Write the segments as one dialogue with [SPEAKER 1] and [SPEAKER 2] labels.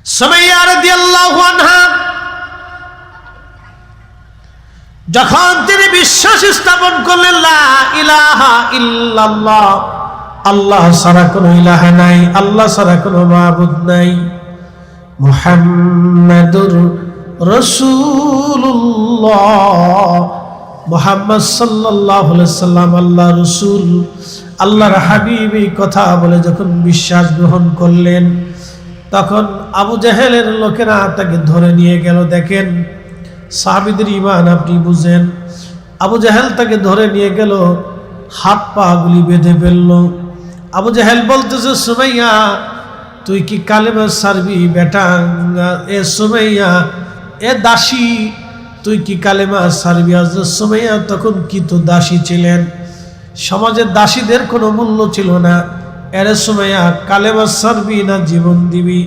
[SPEAKER 1] সুমাইয়া রাদিয়াল্লাহু আনহা যখন তিনি বিশ্বাস স্থাপন করলেন লা ইলাহা ইল্লাল্লাহ, আল্লাহ ছাড়া কোনো ইলাহা নাই, আল্লাহ ছাড়া কোনো মাবুদ নাই, মুহাম্মাদুর রাসূলুল্লাহ, মুহাম্মদ সাল্লাল্লাহু আলাইহি সাল্লাম আল্লাহ রাসূল, আল্লাহর হাবিব, এই কথা বলে যখন বিশ্বাস গ্রহণ করলেন, তখন আবু জাহেলের লোকেরা তাকে ধরে নিয়ে গেল। দেখেন সাহাবীদের ঈমান আপনি বুঝেন। আবু জাহেল তাকে ধরে নিয়ে গেল, হাত পা গুলি বেঁধে ফেলল। আবু জাহেল বলতেছে, সুমাইয়া তুই কি কালেমা ছাড়বি বেটা? এ সুমাইয়া, এ দাসী, তুই কি কালেমা ছাড়বি? হযরত সুমাইয়া তখন কি তো দাসী ছিলেন, সমাজের দাসীদের কোনো মূল্য ছিল না। এরে সুমাইয়া, কালেমা ছাড়বি না জীবন দিবি?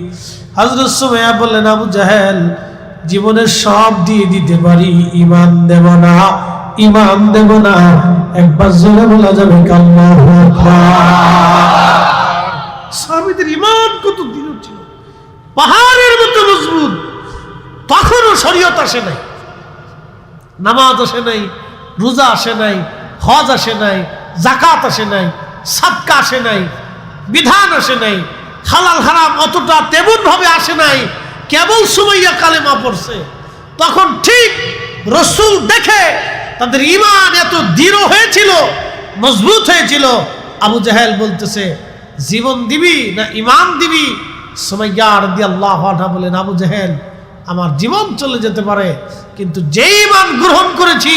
[SPEAKER 1] হযরত সুমাইয়া বললেন, আবু জাহেল, জীবনের সব দিয়ে দিতে পারি, ঈমান দেব না, ঈমান দেব না। একবার জোরে বলা যাবে আল্লাহু আকবার। সাহাবীদের ঈমান কত দৃঢ় ছিল, পাহাড়ের মতো মজবুত। তখনও শরীয়ত আসে নাই, নামাজ আসে নাই, রোজা আসে নাই, হজ আসে নাই, যাকাত আসে নাই, সাদকা আসে নাই, বিধান আসে নাই, হালাল হারাম অতটা তেমন ভাবে আসে নাই। কেবল সুমাইয়া কালেমা পড়ছে, তখন ঠিক রাসূল দেখে তাদের ঈমান এত দৃঢ় হয়েছিল, মজবুত হয়েছিল। আবু জাহেল বলতেছে, জীবন দিবি না ঈমান দিবি? সুমাইয়া রাদিয়াল্লাহু আনহা বলেন, আবু জাহেল, আমার জীবন চলে যেতে পারে, কিন্তু যেই ঈমান গ্রহণ করেছি,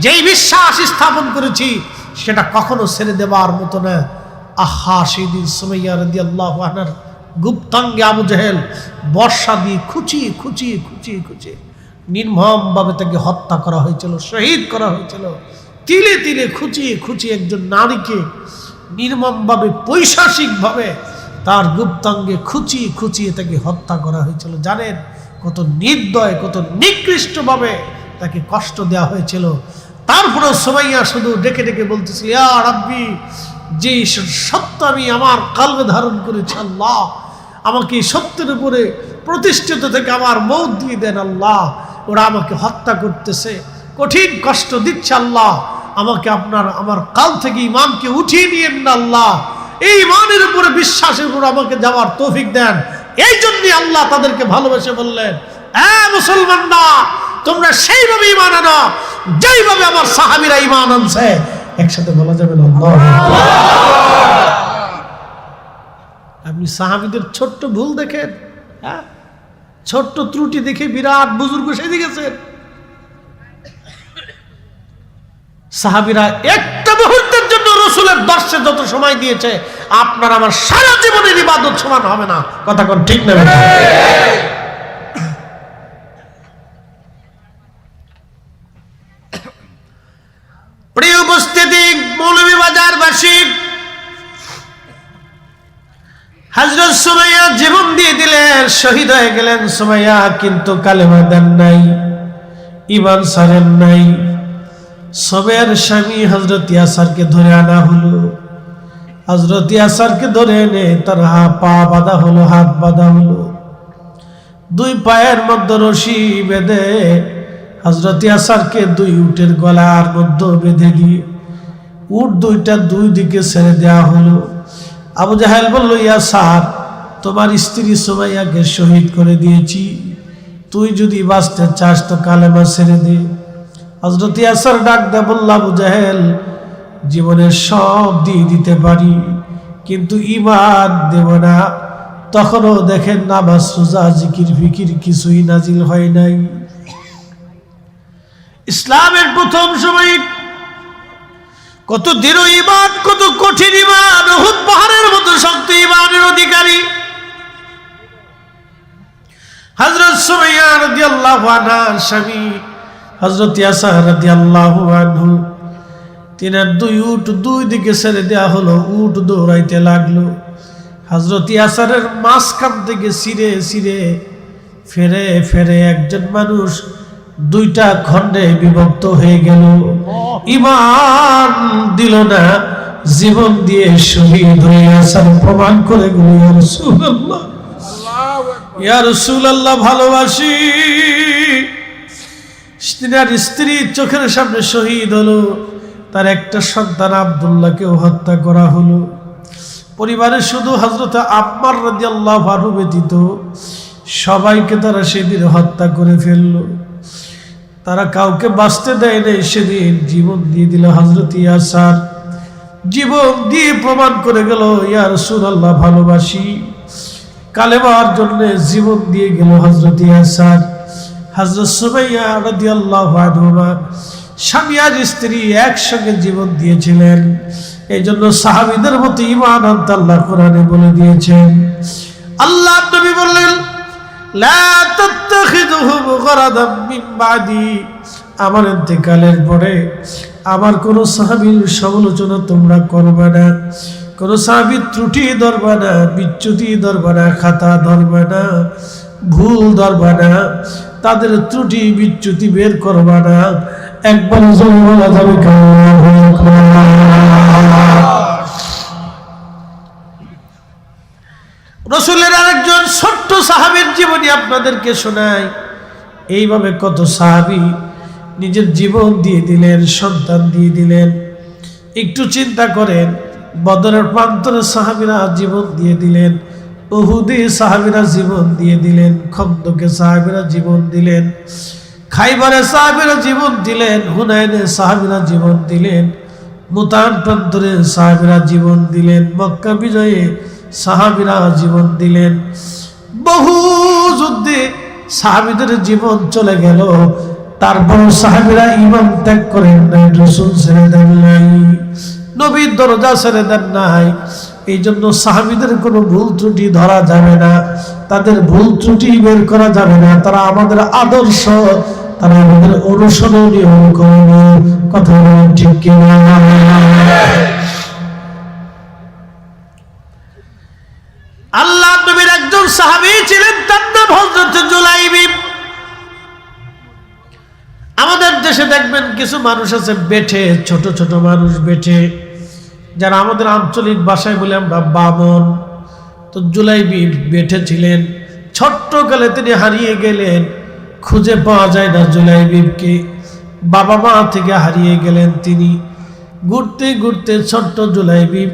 [SPEAKER 1] যেই বিশ্বাস স্থাপন করেছি, সেটা কখনো ছেড়ে দেবার মতো না। আহা, সেদিন সুমাইয়া রাদিয়াল্লাহু আনহার গুপ্তাঙ্গে আবু জাহেল বর্ষা দিয়ে খুঁচিয়ে খুঁচিয়ে খুঁচিয়ে খুঁচিয়ে নির্মমভাবে তাকে হত্যা করা হয়েছিল, শহীদ করা হয়েছিল। তিলে তিলে খুঁচিয়ে খুঁচিয়ে একজন নারীকে নির্মমভাবে, পৈশাচিকভাবে তার গুপ্তাঙ্গে খুঁচিয়ে খুঁচিয়ে তাকে হত্যা করা হয়েছিল। জানেন কত নির্দয়, কত নিকৃষ্টভাবে তাকে কষ্ট দেওয়া হয়েছিল। তারপরে সুমাইয়া শুধু ডেকে ডেকে বলতেছিল, ইয়া রাব্বি, যে সত্য আমি আমার কলবে ধারণ করেছি, আল্লাহ আমাকে সত্যের উপরে প্রতিষ্ঠিত থেকে আমার মৌত দিয়ে দেন। আল্লাহ, ওরা আমাকে হত্যা করতেছে, কঠিন কষ্ট দিচ্ছে, আল্লাহ আমাকে আমার কাল থেকে ঈমানকে উঠিয়ে নিয়েন না। আল্লাহ, এই ঈমানের উপরে, বিশ্বাসের উপর আমাকে যাওয়ার তৌফিক দেন। এই জন্যই আল্লাহ তাদেরকে ভালোবেসে বললেন, মুসলমানরা, তোমরা সেইভাবে ঈমান আনো যেইভাবে আমার সাহাবীরা ঈমান আনছে। একসাথে বলা যাবে না আল্লাহু আকবার। আপনি সাহাবীদের ছোট্ট ভুল দেখেন, ছোট্ট ত্রুটি দেখে বিরাট বুজুর্গ সেজে গেছেন। সাহাবীরা একটা মুহূর্তের জন্য রাসূলের দর্শে যত সময় দিয়েছে, আপনার আমার সারা জীবনের ইবাদত সমান হবে না। কথা কোন ঠিক না? প্রিয় উপস্থিতি, মৌলভীবাজারবাসী, হযরত সুমাইয়া জীবন দিয়ে দিলেন, শহীদ হয়ে গেলেন। সুমাইয়া কিন্তু কালেমা দেন নাই, ঈমান ছাড়েন নাই। সবের স্বামী হযরত ইয়াসারকে ধরে আনা হলো। হযরত ইয়াসারকে ধরে এনে তার পা বাঁধা হলো, হাত বাঁধা হলো, দুই পায়ের মধ্যে রশি বেঁধে হযরত ইয়াসারকে দুই উটের গলার মধ্যে বেঁধে দিয়ে উট দুইটা দুই দিকে ছেড়ে দেওয়া হলো। আবু জাহেল বলল, ইয়াসার, তোমার স্ত্রী সুমাইয়াকে শহীদ করে দিয়েছি, তুই যদি বাঁচতে চাস তো কালেমা ছেড়ে দে। হযরত ইয়াসার ডাক দেয়া বলল, আবু জাহেল, জীবনের সব দিয়ে দিতে পারি, কিন্তু ঈমান দেব না। তখনও দেখেন নামাজ, রোজা, জিকির ফিকির কিছুই নাজিল হয় নাই। ইসলামের প্রথম সময় কত দৃঢ় ঈমান, কত কঠিন ঈমান, উহুদ পাহাড়ের মতো শক্ত ঈমানের অধিকারী হযরত সুমাইয়া রাদিয়াল্লাহু আনহার স্বামী হযরত ইয়াসার রাদিয়াল্লাহু আনহু, তিনার দুই উট দুই দিকে ছেড়ে দেওয়া হলো। উট দৌড়াইতে লাগলো। হযরত ইয়াসারের মাঝখান থেকে ছিঁড়ে ছিঁড়ে ফেরে ফেরে একজন মানুষ দুইটা খণ্ডে বিভক্ত হয়ে গেল। ঈমান দিল না, জীবন দিয়ে শহীদ হয়ে আসার প্রমাণ করে গেল। ইয়া রাসূলুল্লাহ, ইয়া রাসূলুল্লাহ ভালোবাসি। তিনার স্ত্রী চোখের সামনে শহীদ হলো, তার একটা সন্তান আব্দুল্লাহকেও হত্যা করা হলো। পরিবারে শুধু হযরত আম্মার রাদিয়াল্লাহু আনহু ব্যতীত সবাইকে তারা সেদিন হত্যা করে ফেললো। তারা কাউকে বাঁচতে দেয় নাই, সেদিন জীবন দিয়ে দিল হযরত ইয়াসার। জীবন দিয়ে প্রমাণ করে গেল ইয়া রাসূলুল্লাহ ভালোবাসি। কালেমার জন্য জীবন দিয়ে গেল হযরত ইয়াসার। হযরত সুমাইয়া রাদিয়াল্লাহু আনহা স্বামী আর স্ত্রী একসঙ্গে জীবন দিয়েছিলেন। এই জন্য সাহাবীদের মতো ঈমান আনতে আল্লাহ কোরআনে বলে দিয়েছেন। আল্লাহ নবী বললেন, লা তাত্তাখিযুহুম গরাদাম মিন বাদি, আমার ইন্তেকালের পরে আমার কোন সাহাবীর সমালোচনা তোমরা করবে না, কোন সাহাবীর ত্রুটি ধরবে না, বিচ্যুতি ধরবে না, খাতা ধরবে না, ভুল ধরবে না, তাদের ত্রুটি বিচ্যুতি বের করবে না। একবার জোরে বলা যাবে রাসূলের আরেকজন ছোট্ট সাহাবীর জীবনী আপনাদেরকে শোনাই। এইভাবে কত সাহাবী নিজের জীবন দিয়ে দিলেন, সন্তান দিয়ে দিলেন। একটু চিন্তা করেন, বদরের প্রান্তরে সাহাবীরা জীবন দিয়ে দিলেন, উহুদে সাহাবীরা জীবন দিয়ে দিলেন, খন্দকে সাহাবীরা জীবন দিলেন, খাইবারে সাহাবীরা জীবন দিলেন, হুনাইনে সাহাবীরা জীবন দিলেন, মুতান প্রান্তরে সাহাবীরা জীবন দিলেন, মক্কা বিজয়ে সাহাবীরা জীবন দিলেন। বহু যুদ্ধে সাহাবীদের জীবন চলে গেল, তারপর সাহাবীরা ঈমান ত্যাগ করেন নাই, রাসূল ছেড়ে দেন নাই, নবীর দরজা ছেড়ে দেন নাই। এই জন্য সাহাবীদের কোনো ভুল ত্রুটি ধরা যাবে না, তাদের ভুল ত্রুটি বের করা যাবে না। তারা আমাদের আদর্শ, তারা আমাদের অনুসরণীয় অনুকরণীয়। কথা বলেন ঠিক কিনা? আল্লাহ নবীর একজন সাহাবী ছিলেন, তার নাম হযরত জুলাইবিব। আমাদের দেশে দেখবেন কিছু মানুষ আছে বেঠে, ছোট ছোট মানুষ বেঠে, যারা আমাদের আঞ্চলিক ভাষায় বলে আমরা বামন। তো জুলাইবিব বেঠে ছিলেন, ছোট্টকালে তিনি হারিয়ে গেলেন, খুঁজে পাওয়া যায় না জুলাইবিবকে। বাবা মা থেকে হারিয়ে গেলেন তিনি। ঘুরতে ঘুরতে ছোট্ট জুলাইবিব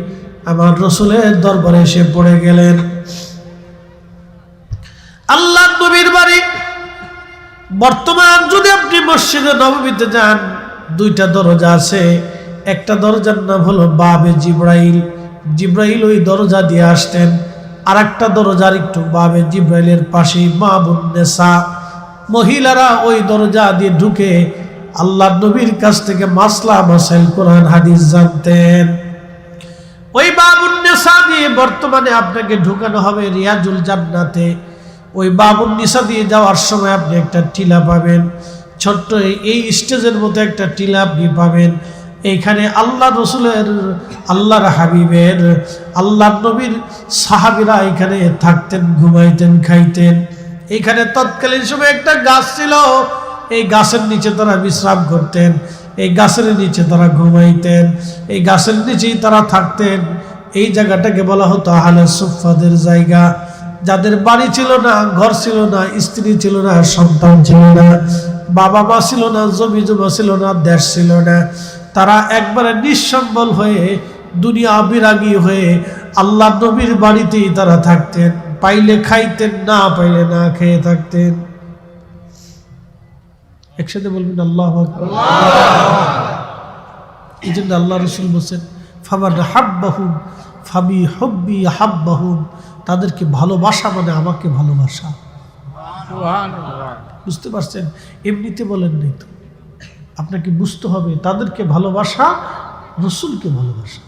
[SPEAKER 1] আমার রাসূলের দরবারে এসে পড়ে গেলেন। আল্লাহ নবীর বাড়ি বর্তমান যদি আপনি মসজিদে নববীতে যান, দুইটা দরজা আছে। একটা দরজার নাম হলো বাবে জিব্রাইল, জিব্রাইল ওই দরজা দিয়ে আসতেন। আর একটা দরজার একটু বাবে জিব্রাইলের পাশেই বাবুন নেসা, মহিলারা ওই দরজা দিয়ে ঢুকে আল্লাহ নবীর কাছ থেকে মাসলা মাসাইল কোরআন হাদিস জানতেন। ওই বাবুন নেসা দিয়ে বর্তমানে আপনাকে ঢুকানো হবে রিয়াজুল জান্নাতে। ওই বাবুন নিসা দিয়ে যাওয়ার সময় আপনি একটা টিলা পাবেন, ছোট্ট এই স্টেজের মতো একটা টিলা আপনি পাবেন। এইখানে আল্লাহ রসুলের, আল্লাহর হাবিবের, আল্লাহ নবীর সাহাবীরা এখানে থাকতেন, ঘুমাইতেন, খাইতেন। এইখানে তৎকালীন সময় একটা গাছ ছিল, এই গাছের নিচে তারা বিশ্রাম করতেন, এই গাছের নিচে তারা ঘুমাইতেন, এই গাছের নিচেই তারা থাকতেন। এই জায়গাটাকে বলা হতো আহলে সুফফাদের জায়গা। যাদের বাড়ি ছিল না, ঘর ছিল না, স্ত্রী ছিল না, সন্তান ছিল না, বাবা মা ছিল না, জমি জমা ছিল না, দেশ ছিল না, তারা একবারে নিঃসম্বল হয়ে, দুনিয়া বিরাগী হয়ে আল্লাহ নবীর বাড়িতেই তারা থাকতেন। পাইলে খাইতেন, না পাইলে না খেয়ে থাকতেন। একসাথে বলবেন আল্লাহু আকবার। এই জন্য আল্লাহ রাসূল বলেন, ফামান হাব্বাহুম ফাবি হুব্বি হাব্বাহুম, তাদেরকে ভালোবাসা মানে আমাকে ভালোবাসা। বুঝতে পারছেন? এমনিতে বলেন নাই তো, আপনাকে বুঝতে হবে তাদেরকে ভালোবাসা, রাসূলকে ভালোবাসা।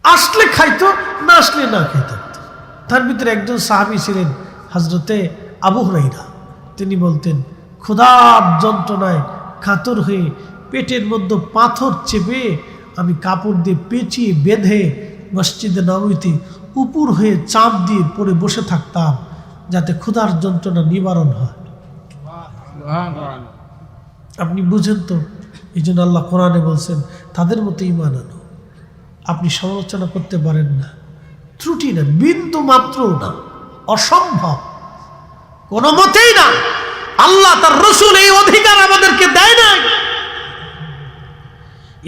[SPEAKER 1] আসলে খাইতো, না আসলে না খেয়ে থাকতো। তার ভিতরে একজন সাহাবী ছিলেন হযরতে আবু হুরায়রা। তিনি বলতেন, ক্ষুধার যন্ত্রণায় কাতর হয়ে পেটের মধ্যে পাথর চেপে আমি কাপড় দিয়ে পেঁচিয়ে বেঁধে মসজিদে নববীতে উপর হয়ে চাপ দিয়ে পড়ে বসে থাকতাম, যাতে ক্ষুধার যন্ত্রণা নিবারণ হয়। আপনি বুঝেন তো? এই জন্য আল্লাহ কোরআনে বলছেন, তাদের মতো ঈমান আনো। আপনি সমালোচনা করতে পারেন না, ত্রুটি না, বিন্দু মাত্র না, অসম্ভব, কোনো মতেই না। আল্লাহ তার রসুল এই অধিকার আমাদেরকে দেয় নাই।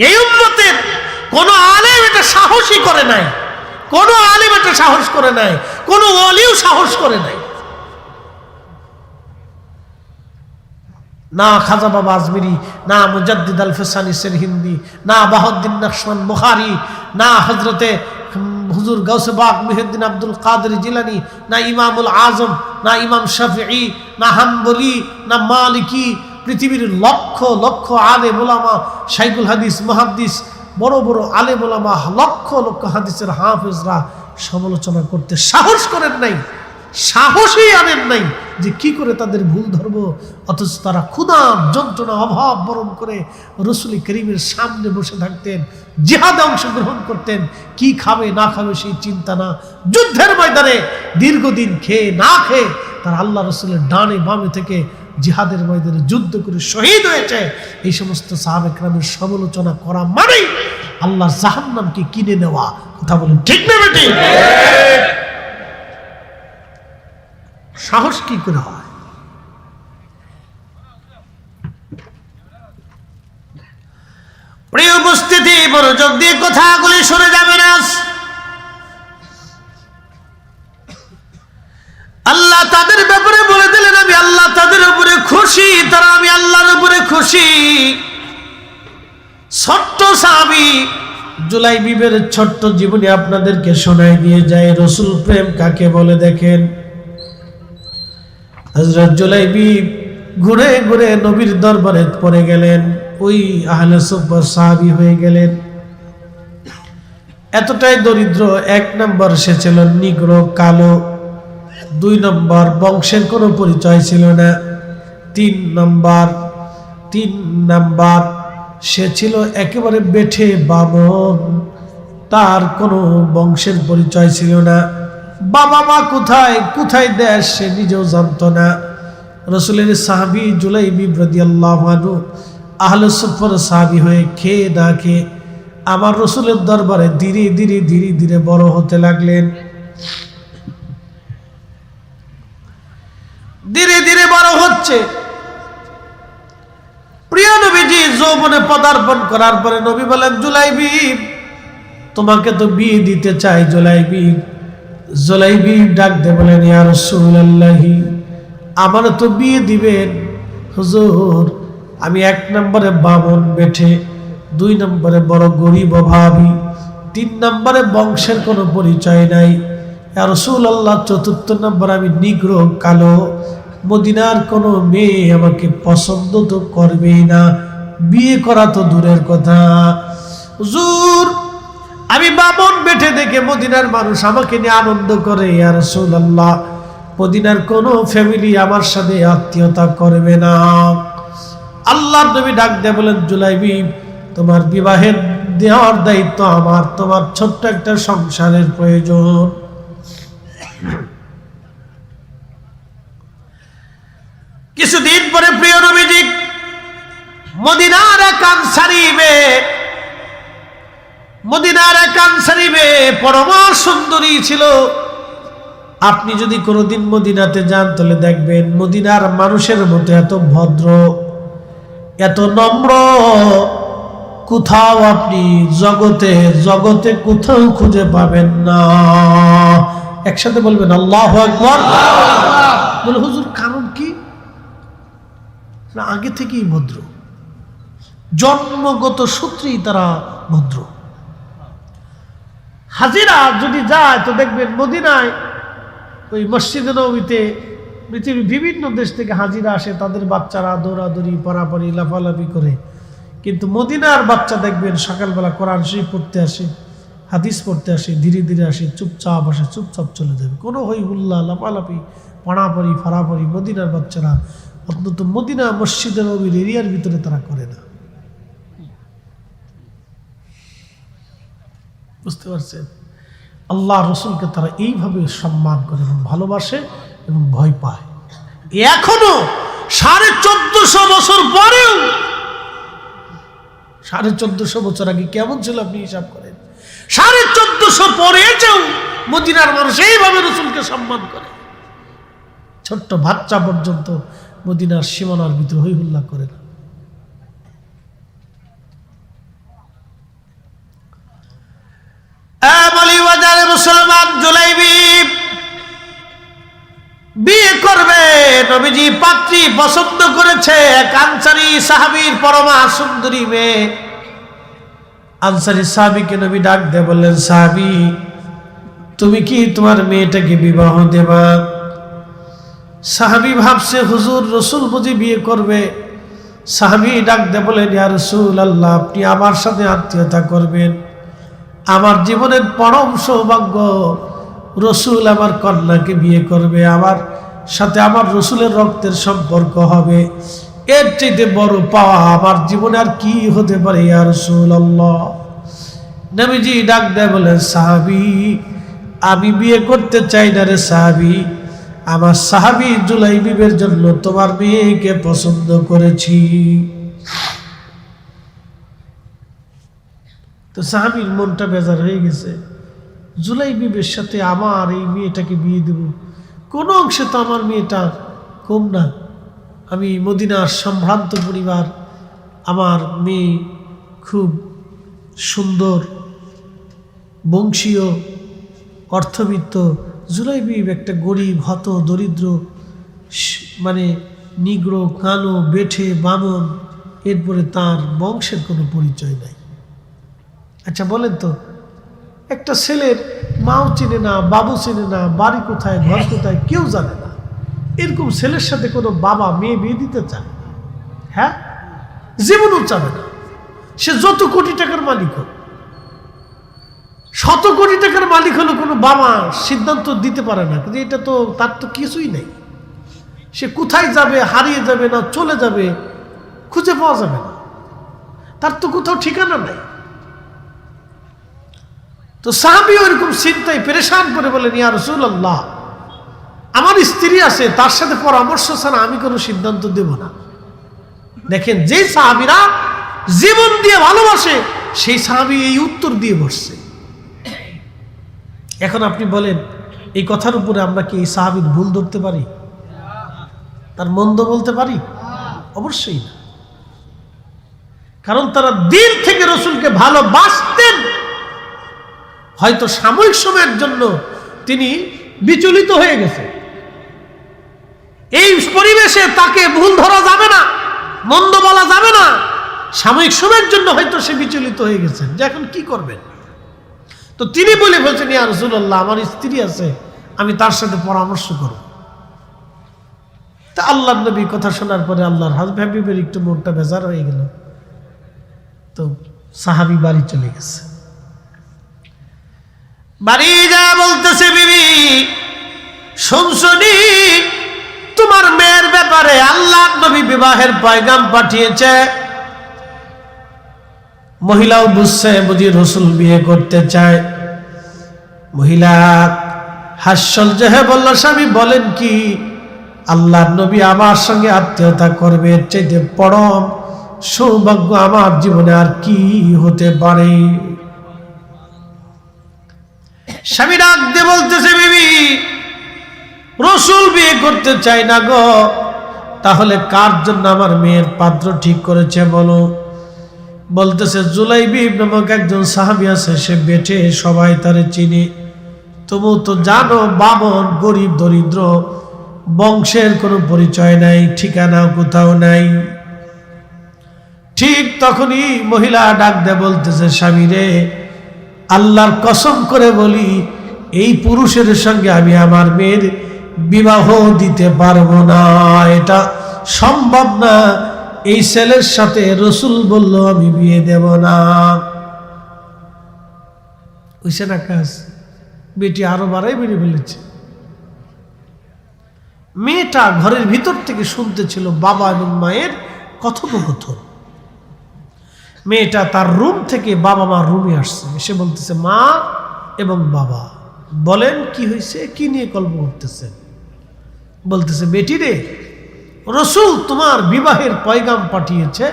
[SPEAKER 1] এই উম্মতের কোন আলেম এটা সাহসই করে নাই, কোন আলেম এটা সাহস করে নাই, কোন ওলিও সাহস করে নাই। না খাজা বাবা আজমিরি, না মুজাদ্দিদ আল ফিসানি সিরহিন্দি, না বাহাউদ্দিন নকশবন্দ বুখারী, না হযরতে হুজুর গাউসে বাগ মুহিউদ্দিন আব্দুল কাদের জিলানী, না ইমামুল আজম, না ইমাম শাফিঈ, না হাম্বলি, না মালিকি। পৃথিবীর লক্ষ লক্ষ আলেম ওলামা, শাইখুল হাদিস, মুহাদ্দিস, বড় বড় আলেম ওলামা, লক্ষ লক্ষ হাদিসের হাফেজরা সমালোচনা করতে সাহস করেন নাই, সাহসই আনেন নাই যে কি করে তাদের ভুল ধরব। অথচ তারা ক্ষুধা যন্ত্রণা অভাব বরণ করে রসুল করিমের সামনে বসে থাকতেন, জিহাদে অংশগ্রহণ করতেন। কি খাবে না খাবে সেই চিন্তা না, যুদ্ধের ময়দানে দীর্ঘদিন খেয়ে না খেয়ে তারা আল্লাহ রসুলের ডানে বামে থেকে জিহাদের ময়দানে যুদ্ধ করে শহীদ হয়েছে। এই সমস্ত সাহাবে কেরামের সমালোচনা করা মানেই আল্লাহর জাহান্নামকে কিনে নেওয়া। কথা বলেন ঠিক না বেটি? সাহস কি করে হয়? প্রিয় উপস্থিতি, মনোযোগ দিয়ে কথাগুলি শুনে যাবেন। আল্লাহ তাদের ব্যাপারে বলে দিলেন আমি আল্লাহ তাদের উপরে খুশি, তারা আমি আল্লাহর উপরে খুশি। ছোট্ট সাহাবী জুলাইবিবের ছোট্ট জীবনী আপনাদেরকে শোনাই দিয়ে যায় রসুল প্রেম কাকে বলে। দেখেন, হযরত জুলাইবিব ঘুরে ঘুরে নবীর দরবারে পড়ে গেলেন, ওই আহলে সুফফার সাহাবী হয়ে গেলেন। এতটাই দরিদ্র, 1 নম্বর সে ছিল নিগ্র, কালো। 2 নম্বর বংশের কোনো পরিচয় ছিল না। 3 নম্বর সে ছিল একেবারে বেঠে বামন, তার কোনো বংশের পরিচয় ছিল না। বাবা মা কোথায় কোথায় দেশ সে নিজেও জানত না। রসুলের সাহাবী জুলাইবিব রাদিয়াল্লাহু আনহু আহলে সুফফার সাহাবী হয়ে খেয়ে না খেয়ে আমার রসুলের দরবারে ধীরে ধীরে ধীরে ধীরে বড় হতে লাগলেন। ধীরে ধীরে বড় হচ্ছে। প্রিয় নবীজি যৌবনে পদার্পণ করার পরে নবী বলেন, জুলাইবিব তোমাকে তো বিয়ে দিতে চাই। জুলাইবিব ডাক দিয়ে বলেন, ইয়া রাসূলুল্লাহ, আমার তো বিয়ে দিবেন হুজুর। আমি 1 নম্বরে বামন বেঠে, 2 নম্বরে বড় গরিব অভাবী, 3 নম্বরে বংশের কোনো পরিচয় নাই। ইয়া রাসূলুল্লাহ 4 নম্বর আমি নিগ্র, কালো। মদিনার কোনো মেয়ে আমাকে পছন্দ তো করবেই না, বিয়ে করা তো দূরের কথা। হুজুর আমি বামন বেঠে দেখে মদিনার মানুষ আমাকে নিয়ে আনন্দ করে। ইয়া রাসূলুল্লাহ মদিনার কোনো ফ্যামিলি আমার সাথে আত্মীয়তা করবে না। আল্লাহর নবী ডাক দিয়ে বলেন, জুলাইবিব তোমার বিবাহের দেওয়ার দায়িত্ব আমার, তোমার ছোট্ট একটা সংসারের প্রয়োজন। কিছুদিন পরে প্রিয় নবীজি মদিনার এক আনসারীবে পরমা সুন্দরী ছিল। আপনি যদি কোনোদিন মদিনাতে যান তাহলে দেখবেন মদিনার মানুষের মতো এত ভদ্র, এত নম্র কোথাও আপনি জগতে কোথাও খুঁজে পাবেন না। একসাথে বলবেন আল্লাহু আকবার। বলে হুজুর কারণ কি? আগে থেকেই ভদ্র, জন্মগত সূত্রেই তারা ভদ্র। হাজিরা যদি যায় তো দেখবেন মদিনায় ওই মসজিদে নববীতে পৃথিবীর বিভিন্ন দেশ থেকে হাজিরা আসে, তাদের বাচ্চারা দৌড়াদৌড়ি পরাপরি লাফালাফি করে। কিন্তু মদিনার বাচ্চা দেখবেন সকালবেলা কোরআন শরীফ পড়তে আসে, হাদিস পড়তে আসে, ধীরে ধীরে আসে, চুপচাপ আসে, চুপচাপ চলে যাবে। কোনো হই হুল্লা লাফালাফি পাড়াপড়ি ফাড়াপড়ি মদিনার বাচ্চারা, অন্তত মদিনা মসজিদের নবীর এরিয়ার ভিতরে তারা করে না। বুঝতে পারছেন? আল্লাহ রসুলকে তারা এইভাবে সম্মান করে এবং ভালোবাসে এবং ভয় পায়। এখনো 1450 বছর পরেও, 1450 বছর আগে কেমন ছিল আপনি হিসাব করেন, 1450 পরে যেও মদিনার মানুষ এইভাবে রাসূলকে সম্মান করে। ছোট্ট বাচ্চা পর্যন্ত মদিনার সীমানার ভিতরে হই হুল্লা করে না। বাজারে মুসলমান জুলাইবি বিয়ে করবে, নবীজি পাত্রী পছন্দ করেছে এক আনসারী সাহাবীর পরমা সুন্দরী মেয়ে। আনসারী সাহাবীকে নবী ডাক দিয়ে বললেন, সাহাবী তুমি কি তোমার মেয়েটাকে বিবাহ দেবা? সাহাবী ভাবছে হুজুর রাসূল বুঝি বিয়ে করবে। সাহাবী ডাক দিয়ে বলেন, ইয়া রাসূলুল্লাহ আপনি আমার সাথে আত্মীয়তা করবেন, আমার জীবনের পরম সৌভাগ্য রাসূল আমার কন্যাকে বিয়ে করবে, আমার সাথে আমার রাসূলের রক্তের সম্পর্ক হবে, এর চাইতে বড় পাওয়া আমার জীবনে আর কি হতে পারে ইয়া রাসূলুল্লাহ। নবীজি ডাক দেয় বলেন, সাহাবী আমি বিয়ে করতে চাই না রে সাহাবী, আমার সাহাবী জুলাইবিবের জন্য তোমার মেয়েকে পছন্দ করেছি। তো সাহাবীর মনটা বেজার হয়ে গেছে, জুলাইবিবের সাথে আমার এই মেয়েটাকে বিয়ে দেব, কোনো অংশে তো আমার মেয়েটা কম না, আমি মদিনার সম্ভ্রান্ত পরিবার, আমার মেয়ে খুব সুন্দর বংশীয় অর্থবিত্ত, জুলাইবিব একটা গরিব হত দরিদ্র মানে নিগ্রো কালো বেঠে বামন, এরপরে তার বংশের কোনো পরিচয় নাই। আচ্ছা বলেন তো, একটা ছেলের মাও চিনে না, বাবু চিনে না, বাড়ি কোথায় ঘর কোথায় কেউ জানে না, এরকম ছেলের সাথে কোনো বাবা মেয়ে বিয়ে দিতে চায়? হ্যাঁ, জীবনও চাবে না। সে যত কোটি টাকার মালিক হোক, শত কোটি টাকার মালিক হলো কোনো বাবা সিদ্ধান্ত দিতে পারে না, কিন্তু এটা তো তার তো কিছুই নেই। সে কোথায় যাবে, হারিয়ে যাবে না চলে যাবে, খুঁজে পাওয়া যাবে না, তার তো কোথাও ঠিকানা নাই। তো সাহাবী ওইরকম চিন্তায় পেরেশান করে বলেন, ইয়া রাসূলুল্লাহ আমার স্ত্রী আছে, তার সাথে পরামর্শ ছাড়া আমি কোনো সিদ্ধান্ত দেব না। দেখেন, যে সাহাবীরা জীবন দিয়ে ভালোবাসে সেই সাহাবী এই উত্তর দিয়ে বসছে। এখন আপনি বলেন, এই কথার উপরে আমরা কি এই সাহাবীর ভুল ধরতে পারি, তার মন্দ বলতে পারি? অবশ্যই না, কারণ তারা দিল থেকে রাসূলকে ভালোবাসতেন। হয়তো সাময়িক সময়ের জন্য তিনি বিচলিত হয়ে গেছে, এই পরিবেশে তাকে ভুল ধরা যাবে না, মন্দ বলা যাবে না। সাময়িক সময়ের জন্য হয়তো সে বিচলিত হয়ে গেছেন যে এখন কি করবেন। তো তিনি বলে বলছেন, ইয়া রাসূলুল্লাহ আমার স্ত্রী আছে, আমি তার সাথে পরামর্শ করব। তা আল্লাহর নবী কথা শোনার পরে আল্লাহর হাবিবের একটু মনটা বেজার হয়ে গেল। তো সাহাবী বাড়ি চলে গেছে। বাড়ি যা বলতেছে, বিবি শুনছনি তোমার মেয়ের ব্যাপারে আল্লাহর নবী বিবাহের পয়গাম পাঠিয়েছে। মহিলাও বুঝছে বুঝি রাসূল বিয়ে করতে চায়। মহিলা হাস্যল জহে বলল, স্বামী বলেন কি, আল্লাহর নবী আমার সঙ্গে আত্মীয়তা করবে, এর চাইতে পরম সৌভাগ্য আমার জীবনে আর কি হতে পারে। স্বামী ডাক দিয়ে বলতেছে, বিবি রাসূল বিয়ে করতে চাই না গো, তাহলে কার জন্য আমার মেয়ের পাত্র ঠিক করেছে বলো। বলতেছে, জুলাইবিব নামক একজন সাহাবী আছে, সে বেঠে, সবাই তারে চিনে, তুমি তো জানো বামন, গরিব দরিদ্র, বংশের কোনো পরিচয় নাই, ঠিকানা কোথাও নাই। ঠিক তখনই মহিলা ডাক দেয় বলতেছে, স্বামী রে আল্লাহর কসম করে বলি, এই পুরুষের সঙ্গে আমি আমার মেয়ের বিবাহ দিতে পারবো না, এটা সম্ভব না। এই ছেলের সাথে রাসূল বলল আমি বিয়ে দেব না। হইছে না কাজ? বেটি আরো বাড়াই বেড়ে ফেলেছে। মেয়েটা ঘরের ভিতর থেকে শুনতেছিল বাবা এবং মায়ের কথোপকথন। মেয়েটা তার রুম থেকে বাবা মা রুমে আসছে, এসে বলতেছে, মা এবং বাবা বলেন কি হয়েছে, কি নিয়ে গল্প করতেছেন? বলতেছে, বেটি রে রাসূল তোমার বিবাহের পয়গাম পাঠিয়েছে।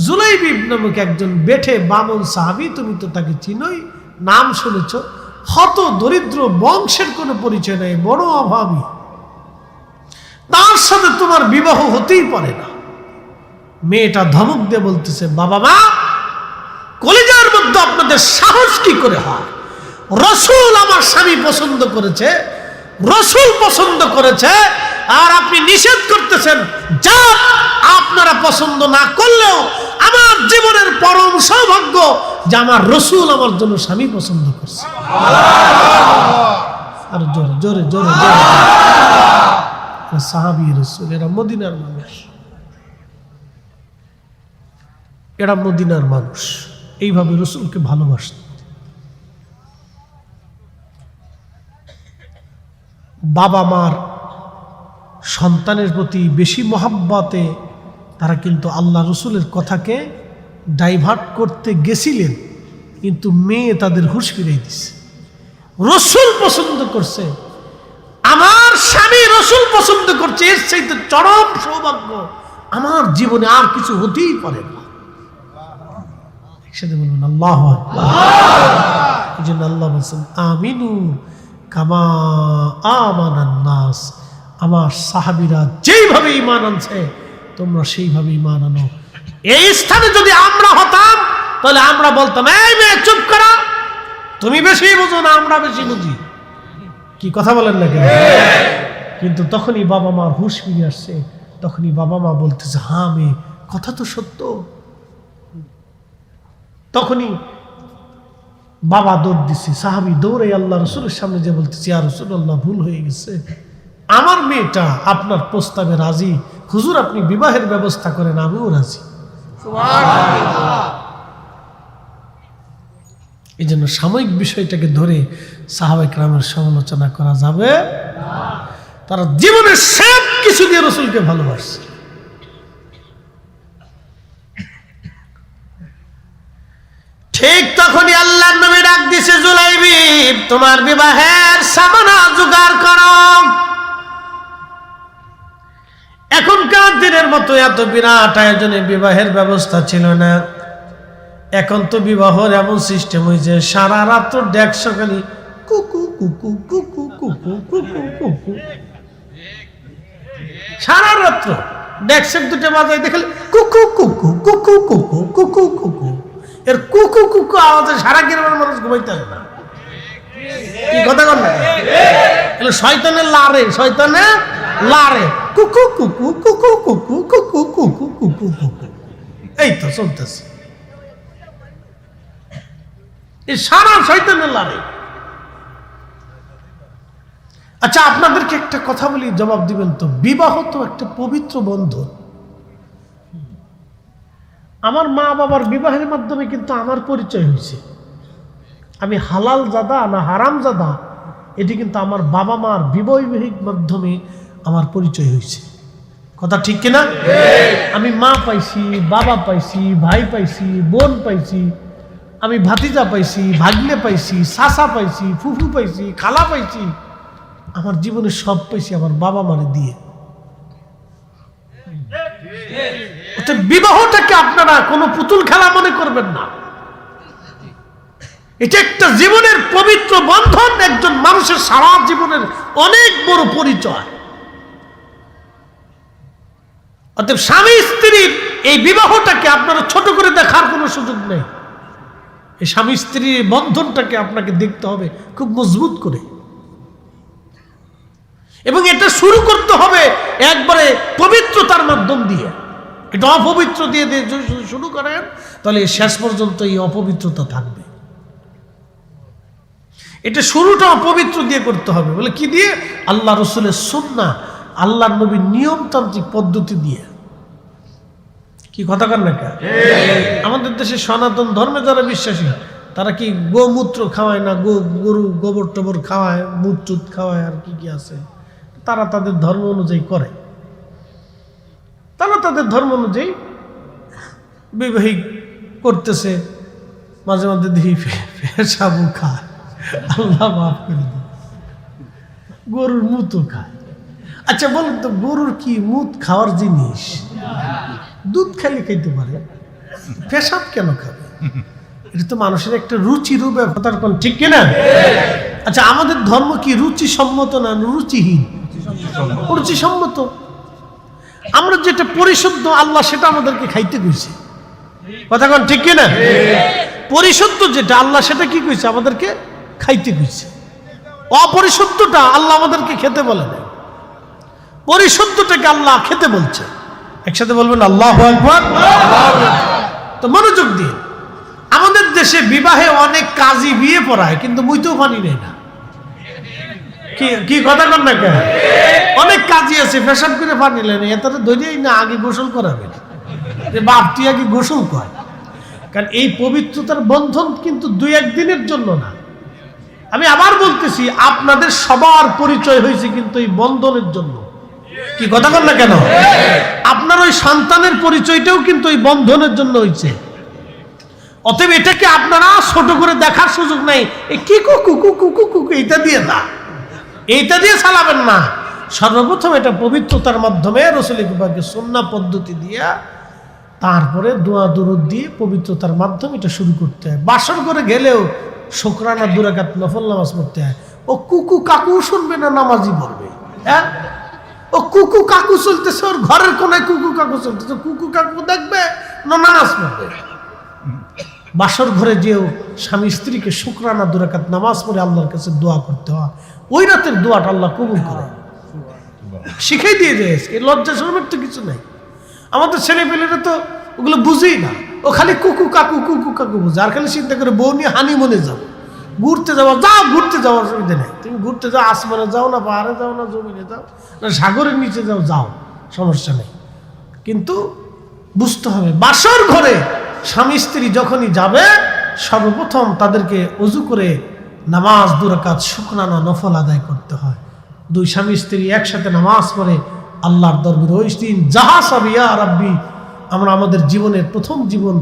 [SPEAKER 1] জুলাইবিব নামক একজন বেঠে বামন সাহাবী, তুমি তো তাকে চিনোই, নাম শুনেছ, হত দরিদ্র, বংশের কোনো পরিচয় নাই, বড় অভাবী, তার সাথে তোমার বিবাহ হতেই পারে না। মেয়েটা ধমক দিয়ে বলতেছে, বাবা মা, কলিজার মধ্যে আপনাদের সাহস কি করে হয়? রসুল আমার স্বামী পছন্দ করেছে, রসুল পছন্দ করেছে, আর আপনি নিষেধ করতেছেন। যা আপনারা পছন্দ না করলেও আমার জীবনের পরম সৌভাগ্য যে আমার রসুল আমার জন্য স্বামী পছন্দ করছে। আর জোরে জোরে জোরে জোরে সাহাবী রসুল, এরা মদিনার মানুষ, এরা মদিনার মানুষ, এইভাবে রসুলকে ভালোবাসত। বাবা মার সন্তানের প্রতি বেশি মহাব্বতে তারা কিন্তু আল্লাহ রসুলের কথাকে ডাইভার্ট করতে গেছিলেন, কিন্তু মেয়ে তাদের হুঁশ ফিরিয়ে দিচ্ছে। রসুল পছন্দ করছে, আমার স্বামী রসুল পছন্দ করছে, এর চাইতে চরম সৌভাগ্য আমার জীবনে আর কিছু হতেই পারে না। একসাথে বলবেন আল্লাহু আকবার। এই জন্য আল্লাহ বলছেন, আমিনু কামা আমানান নাস, আমার সাহাবীরা যেইভাবে ঈমান আনছে তোমরা সেইভাবে ঈমান আনো। এই স্থানে যদি আমরা হতাম তাহলে আমরা বলতাম, এই মেয়ে চুপ করো, তুমি বেশি বুঝো না, আমরা বেশি বুঝি। কি কথা বলেন না কেন? কিন্তু তখনই বাবা মার হুঁশ ফিরে আসছে, তখনই বাবা মা বলতেছে, হ্যাঁ মেয়ে, কথা তো সত্য। তখনই বাবা দৌড় দিচ্ছে, সাহাবী দৌড়ে আল্লাহ রসুলের সামনে যে বলতেছে, ইয়া রাসূলুল্লাহ, ভুল হয়ে গেছে, আমার মেয়েটা আপনার প্রস্তাবে রাজি, হুজুর আপনি বিবাহের ব্যবস্থা করেন, আমিও রাজি। এই জন্য সাময়িক বিষয়টাকে ধরে সাহাবায়ে কেরামের সমালোচনা করা যাবে না। তারা জীবনের সব কিছু দিয়ে রসুলকে ভালোবাসছে। ঠিক তখনই আল্লাহর নবী ডাক দিছে, জুলাইবিব, তোমার বিবাহের সামানা জোগাড় করো। এখনকার দিনের মতো এত বিরাট আয়োজনে বিবাহের ব্যবস্থা ছিল না। এখন তো বিবাহের এমন সিস্টেম হয়েছে, সারা রাত ডেক সকালে কুকু কুকু কুকু কুকু কুকু কুকু, সারা রাত্র ডেকসের দুটো বাজায় দেখলে কুকু কুকু কুকু কুকু কুকু কুকু, এর কুকু কুকু আওয়াজে সারা গ্রামের মানুষ ঘুমাইতে হবে না। কি কথা কন না? শয়তানের লারে, শয়তানের লারে, কুকু কুকু কুকু কুকু কুকু কুকু কুকু কুকু, এই তো চলতেছে, এই সারা শয়তানের লারে। আচ্ছা, আপনাদেরকে একটা কথা বলি, জবাব দিবেন তো। বিবাহ তো একটা পবিত্র বন্ধন। আমার মা বাবার বিবাহের মাধ্যমে কিন্তু আমার পরিচয় হয়েছে। আমি হালাল জাদা না হারাম জাদা, এটি কিন্তু আমার বাবা মার বৈবাহিক মাধ্যমে আমার পরিচয় হয়েছে। কথা ঠিক কিনা? আমি মা পাইছি, বাবা পাইছি, ভাই পাইছি, বোন পাইছি, আমি ভাতিজা পাইছি, ভাগ্নে পাইছি, চাচা পাইছি, ফুফু পাইছি, খালা পাইছি, আমার জীবনে সব পাইছি আমার বাবা মারে দিয়ে। বিবাহটাকে আপনারা কোনো পুতুল খেলা মনে করবেন না। এটা একটা জীবনের পবিত্র বন্ধন, একজন মানুষের সারা জীবনের অনেক বড় পরিচয়। অতএব স্বামী স্ত্রীর এই বিবাহটাকে আপনারা ছোট করে দেখার কোনো সুযোগ নেই। এই স্বামী স্ত্রীর বন্ধনটাকে আপনাকে দেখতে হবে খুব মজবুত করে, এবং এটা শুরু করতে হবে একবারে পবিত্রতার মাধ্যম দিয়ে। এটা অপবিত্র দিয়ে শুরু করেন তাহলে শেষ পর্যন্ত এই অপবিত্রতা থাকবে। এটা শুরুটা অপবিত্র দিয়ে করতে হবে। বলে কি দিয়ে? আল্লাহ রসুলের সুন্নাহ, আল্লাহ নবীর নিয়মতান্ত্রিক পদ্ধতি দিয়ে। কি কথা কন না? আমাদের দেশে সনাতন ধর্মে যারা বিশ্বাসী তারা কি গোমূত্র খাওয়ায় না, গরু গোবর টোবর খাওয়ায়, মুদ টুদ খাওয়ায়, আর কি কি আছে, তারা তাদের ধর্ম অনুযায়ী করে। তারা তাদের ধর্ম অনুযায়ী বিবাহিক করতেছে। মাঝে মাঝে দেখি পেশাবু খায়, আল্লাহ মাফ করে দেয়, গরুর মুতও খায়। আচ্ছা বলুন তো, গরুর কি মুত খাওয়ার জিনিস? দুধ খাইলে খাইতে পারে, পেশাব কেন খাবে? এটা তো মানুষের একটা রুচির ব্যাপার, কোন ঠিক কিনা? আচ্ছা, আমাদের ধর্ম কি রুচি সম্মত না রুচিহীন? রুচি সম্মত। আমরা যেটা পরিশুদ্ধ আল্লাহ সেটা আমাদেরকে খাইতে কইছে, কথা কোন ঠিক কিনা? পরিশুদ্ধ যেটা আল্লাহ সেটা কি কইছে? আমাদেরকে খাইতে কইছে। অপরিশুদ্ধটা আল্লাহ আমাদেরকে খেতে বলে না, পরিশুদ্ধটাকে আল্লাহ খেতে বলছে। একসাথে বলবেন আল্লাহু আকবার। তো মনোযোগ দিয়ে, আমাদের দেশে বিবাহে অনেক কাজী বিয়ে পড়ায় কিন্তু মুইতেও পানি নেয় না। কি কথা কন না কেন? অনেক কাজী আছে পেশাব করে পানি নেয় না, এত ধরেই না আগে গোসল করাবে, যে বাপ তুই আগে গোসল কর। কারণ এই পবিত্রতার বন্ধন কিন্তু 2-1 দিনের জন্য না। আমি আবার বলতেছি, আপনাদের সবার পরিচয় হয়েছে কিন্তু এই বন্ধনের জন্য। কি কথা বল না কেন? আপনার ওই সন্তানের পরিচয়টাও কিন্তু এই বন্ধনের জন্য হয়েছে। অতএব এটাকে আপনারা ছোট করে দেখার সুযোগ নাই। কি কুকু কুকু কুকু এইটা দিয়ে না, এইটা দিয়ে চালাবেন না। সর্বপ্রথম এটা পবিত্রতার মাধ্যমে রাসূল পাকের সুন্নাহ পদ্ধতি দিয়া, তারপরে দোয়া দুরূদ দিয়ে পবিত্রতার মাধ্যমে এটা শুরু করতে হয়। বাসর করে গেলেও শুকরানা 2 রাকাত নফল নামাজ পড়তে হয়। ও কুকু কাকু শুনবে না, নামাজই পড়বে। হ্যাঁ, ও কুকু কাকু চলতেছে, ওর ঘরের কোনায় কুকু কাকু চলতেছে, কুকু কাকু দেখবে না নামাজ পড়বে। বাসর ঘরে যেও স্বামী স্ত্রীকে শুকরানা 2 রাকাত নামাজ পড়ে আল্লাহর কাছে দোয়া করতে হয়। ওই রাতের দোয়াটা আল্লাহ কবুল করে, শিখাই দিয়ে দিয়েছে। এই লজ্জা শরমের তো কিছু নাই। আমাদের ছেলেপেলেরা তো ওগুলো বুঝেই না, ও খালি কুকু কাকু বুঝে, আর খালি চিন্তা করে বউ নিয়ে হানিমুনে যাও, ঘুরতে যাওয়া, যাও ঘুরতে যাওয়ার অসুবিধা নেই। তুমি ঘুরতে যাও, আসমানে যাও না, পাহাড়ে যাও না, জমিনে যাও না, সাগরের নিচে যাও, যাও, সমস্যা নেই। কিন্তু বুঝতে হবে, বাসর ঘরে স্বামী স্ত্রী যখনই যাবে সর্বপ্রথম তাদেরকে ওযু করে নামাজ 2 রাকাত শুকরানা নফল আদায় করতে হয়। 2 স্বামী স্ত্রী একসাথে নামাজ পড়ে আল্লাহর দরবারে ওই দিন যাহা সাবি ইয়া রাব্বি, আমরা আমাদের জীবনের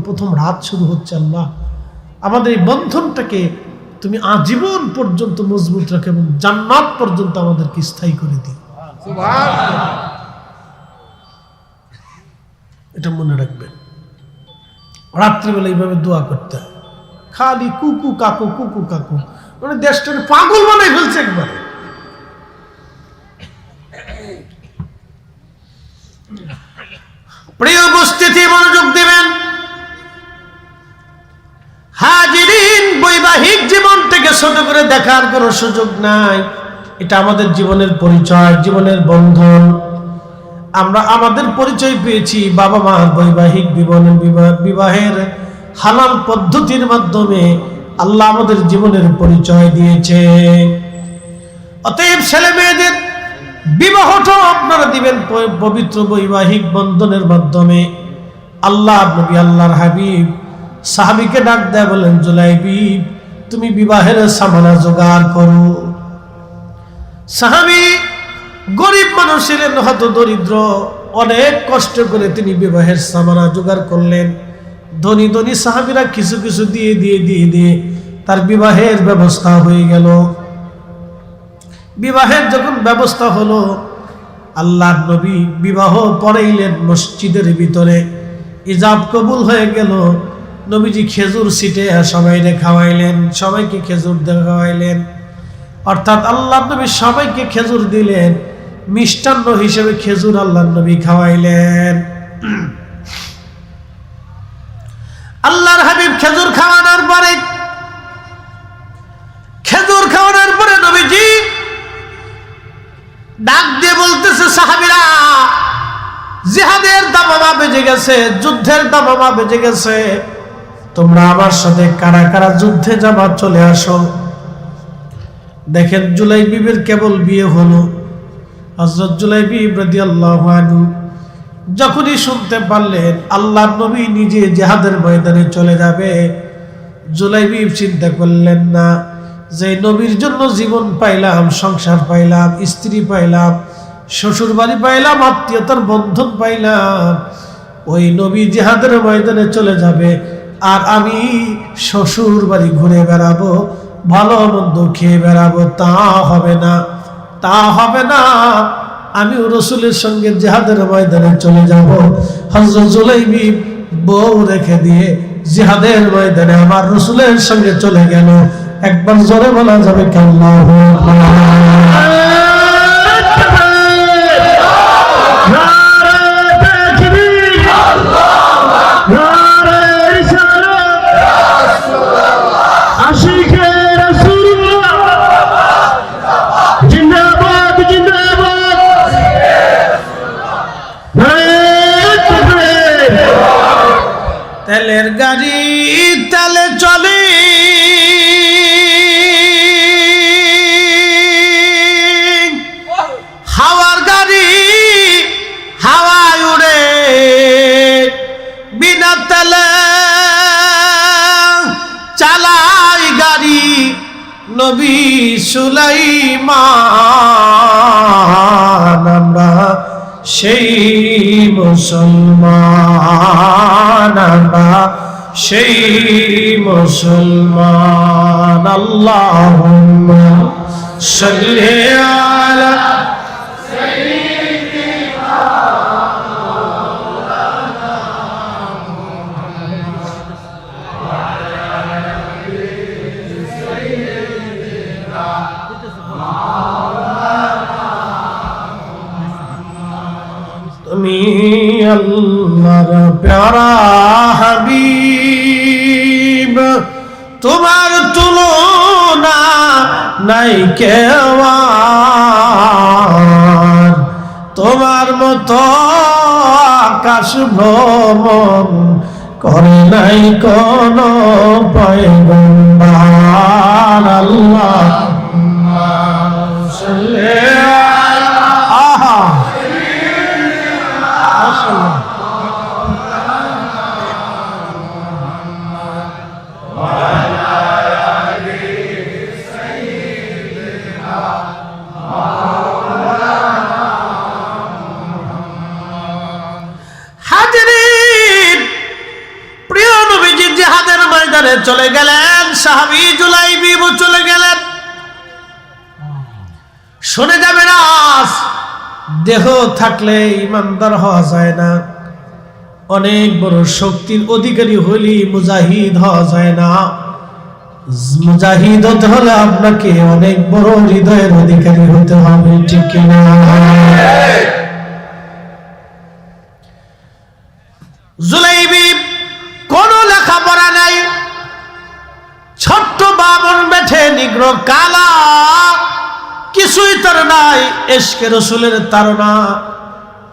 [SPEAKER 1] প্রথম রাত শুরু হচ্ছে। আল্লাহ, আমাদের এই বন্ধনটাকে তুমি আজীবন পর্যন্ত মজবুত রাখো এবং জান্নাত পর্যন্ত আমাদেরকে স্থায়ী করে দিও। সুবহানাল্লাহ। এটা মনে রাখবেন, রাত্রিবেলা এইভাবে দোয়া করতে হয়। খালি কুকু কাকু মানে দেশটাকে পাগল বানাই ফেলছে একবারে। প্রিয় উপস্থিতি, মনোযোগ দেবেন। হাজিরিন, বৈবাহিক জীবনটাকে ছোট করে দেখার কোনো সুযোগ নাই। এটা আমাদের জীবনের পরিচয়, জীবনের বন্ধন। আমরা আমাদের পরিচয় পেয়েছি বাবা মার বৈবাহিক বিবাহের হালাল পদ্ধতির মাধ্যমে। আল্লাহ আমাদের জীবনের পরিচয় দিয়েছে। অতএব ছেলে মেয়েদের বিবাহটাও আপনারা দিবেন পবিত্র বৈবাহিক বন্ধনের মাধ্যমে। আল্লাহ নবী, আল্লাহর হাবিব সাহাবীকে ডাক দেয়, বলেন জুলাইবি, তুমি বিবাহের সামানা জোগাড় করো। সাহাবী গরিব মানুষ ছিলেন, হত দরিদ্র, অনেক কষ্ট করে তিনি বিবাহের সামানা জোগাড় করলেন। ধনী ধনী সাহাবীরা কিছু কিছু দিয়ে তার বিবাহের ব্যবস্থা হয়ে গেল। বিবাহের যখন ব্যবস্থা হলো, আল্লাহর নবী বিবাহ পড়াইলেন মসজিদের ভিতরে। ইজাব কবুল হয়ে গেল। নবীজি খেজুর ছিটে সবাইকে খাওয়াইলেন, সবাইকে খেজুর খাওয়াইলেন। অর্থাৎ আল্লাহর নবী সবাইকে খেজুর দিলেন, মিষ্টান্ন হিসেবে খেজুর আল্লাহর নবী খাওয়াইলেন। আল্লাহর হাবিব খেজুর খাওয়ানোর পরে নবীজি ডাক দিয়ে বলতেছে, সাহাবীরা, জিহাদের দামামা বেজে গেছে, যুদ্ধের দামামা বেজে গেছে, তোমরা আমার সাথে কারা কারা যুদ্ধে যাবা, চলে আসো। দেখেন, জুলাইবিবের কেবল বিয়ে হলো। হযরত জুলাইবিব রাদিয়াল্লাহু আনহু যখনই শুনতে পারলেন আল্লাহর নবী নিজে জিহাদের ময়দানে চলে যাবে, জুলাইবিব চিন্তা করলেন না যে নবীর জন্য জীবন পাইলাম, সংসার পাইলাম, স্ত্রী পাইলাম, শ্বশুর বাড়ি পাইলাম, আত্মীয়তার বন্ধন পাইলাম, ওই নবী জিহাদের ময়দানে চলে যাবে আর আমি শ্বশুর বাড়ি ঘুরে বেড়াবো, ভালো মন্দ খেয়ে বেড়াবো, তা হবে না। আমি রাসূলের সঙ্গে জিহাদের ময়দানে চলে যাব। হযরত জুলাইবিব বউ রেখে দিয়ে জিহাদের ময়দানে আমার রাসূলের সঙ্গে চলে গেল। একবার জোরে বলা যাবে কি আল্লাহু আকবার। তেলের গাড়ি তেলে চলে, হাওয়ার গাড়ি হাওয়ায় উড়ে, বিনা তেলে চালাই গাড়ি নবী সুলাইমান। আমরা সেই মুসলমান, আমরা সেই মুসলমান। আল্লাহুম্মা সাল্লি আলা সাইয়্যিদিনা মাওলানা মুহাম্মদ ওয়া আলা আলি সাইয়্যিদিনা মাওলানা। তুমি আল্লাহর প্যারা হাবিব, তোমার তুলনা নাই কেউ আর, তোমার মতো আকাশ ভ্রমণ করে নাই কোন পয়গম্বর। আল্লাহুম্মা সাল্লি আলা চলে গেলেন, সাহাবী জুলাইবিব চলে গেলেন। শুনে যাবেন আজ দেহ থাকলে ইমানদার হওয়া যায় না, অনেক বড় শক্তির অধিকারী হইলে মুজাহিদ হওয়া যায় না। মুজাহিদ হতে হলে আপনাকে অনেক বড় হৃদয়ের অধিকারী হতে হবে, ঠিক কিনা? জুলাইবিব কোন লেখাপড়া নাই, ছোট্ট বামন বেঠে নিগ্র কালা, কিছুই তার নাই। ইশকে রাসূলের তাড়না,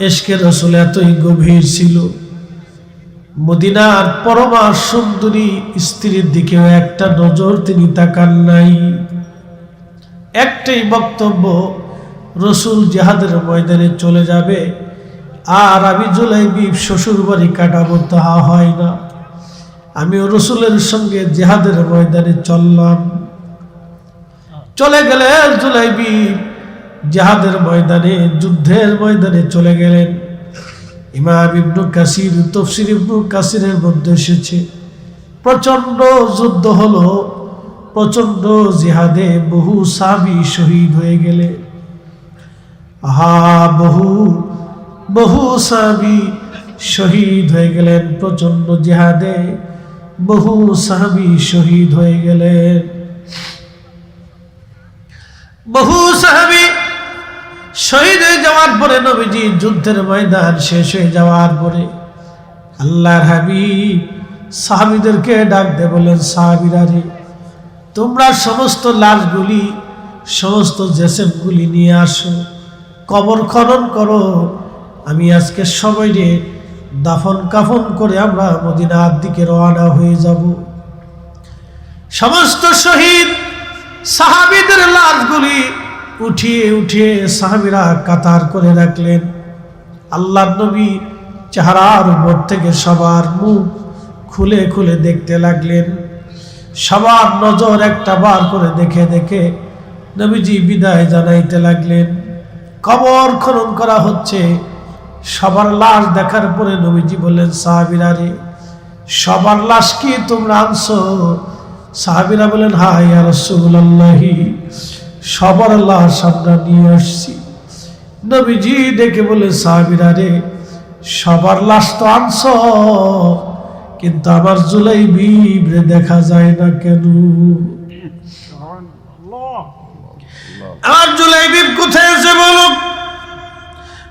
[SPEAKER 1] ইশকে রাসূল এতই গভীর ছিল, মদিনার পরমা সুন্দরী স্ত্রীর দিকেও একটা নজর তিনি তাকান নাই। একটাই বক্তব্য, রাসূল জিহাদের ময়দানে চলে যাবে আর আমি জুলাইবিব শ্বশুর বাড়ি কাটাবো, তাহা হয় না। আমিও রাসূলের সঙ্গে জিহাদের ময়দানে চললাম। চলে গেলেন জুলাইবিব জিহাদের ময়দানে, যুদ্ধের ময়দানে চলে গেলেন। ইমাম ইবনে কাসির তাফসীর ইবনে কাসিরের মধ্যে এসেছে, প্রচন্ড যুদ্ধ হলো, প্রচন্ড জিহাদে বহু সাহাবী শহীদ হয়ে গেলে। বহু সাহাবী শহীদ হয়ে গেলেন, প্রচন্ড জিহাদে বহু সাহাবী শহীদ হয়ে গেলেন। বহু সাহাবী শহীদ হয়ে যাওয়ার পরে, নবীজি যুদ্ধের ময়দান শেষ হয়ে যাওয়ার পরে আল্লাহর হাবিব সাহাবীদেরকে ডাক দিয়ে বলেন, সাহাবীরা রে, তোমরা সমস্ত লাশগুলি, সমস্ত জেসেমগুলি নিয়ে আসো, কবর খনন করো। আমি আজকে সবাইরে দাফন কাফন করে আমরা মদিনার দিকে রওনা হয়ে যাব। সমস্ত শহীদ সাহাবীদের লাশগুলি উঠিয়ে উঠিয়ে সাহাবীরা কাতার করে রাখলেন। আল্লাহর নবী চেহারার উপর থেকে সবার মুখ খুলে খুলে দেখতে লাগলেন। সবার নজর একটা বার করে দেখে দেখে নবীজি বিদায় জানাইতে লাগলেন। কবর খনন করা হচ্ছে, সবার লাশ দেখার পরে নবীজি বললেন, সাহাবীরা রে, সবার লাশ কি তোমরা আনছো? সাহাবীরা বলেন, হ্যাঁ ইয়া রাসূলুল্লাহ, সবার লাশ আমরা নিয়ে আসছি। নবীজি ডেকে বলে, সাহাবীরা রে, সবার লাশ তো আনছো, কিন্তু আমার জুলাইবিবরে দেখা যায় না কেন? আমার জুলাইবিব কোথায় আছে বলো?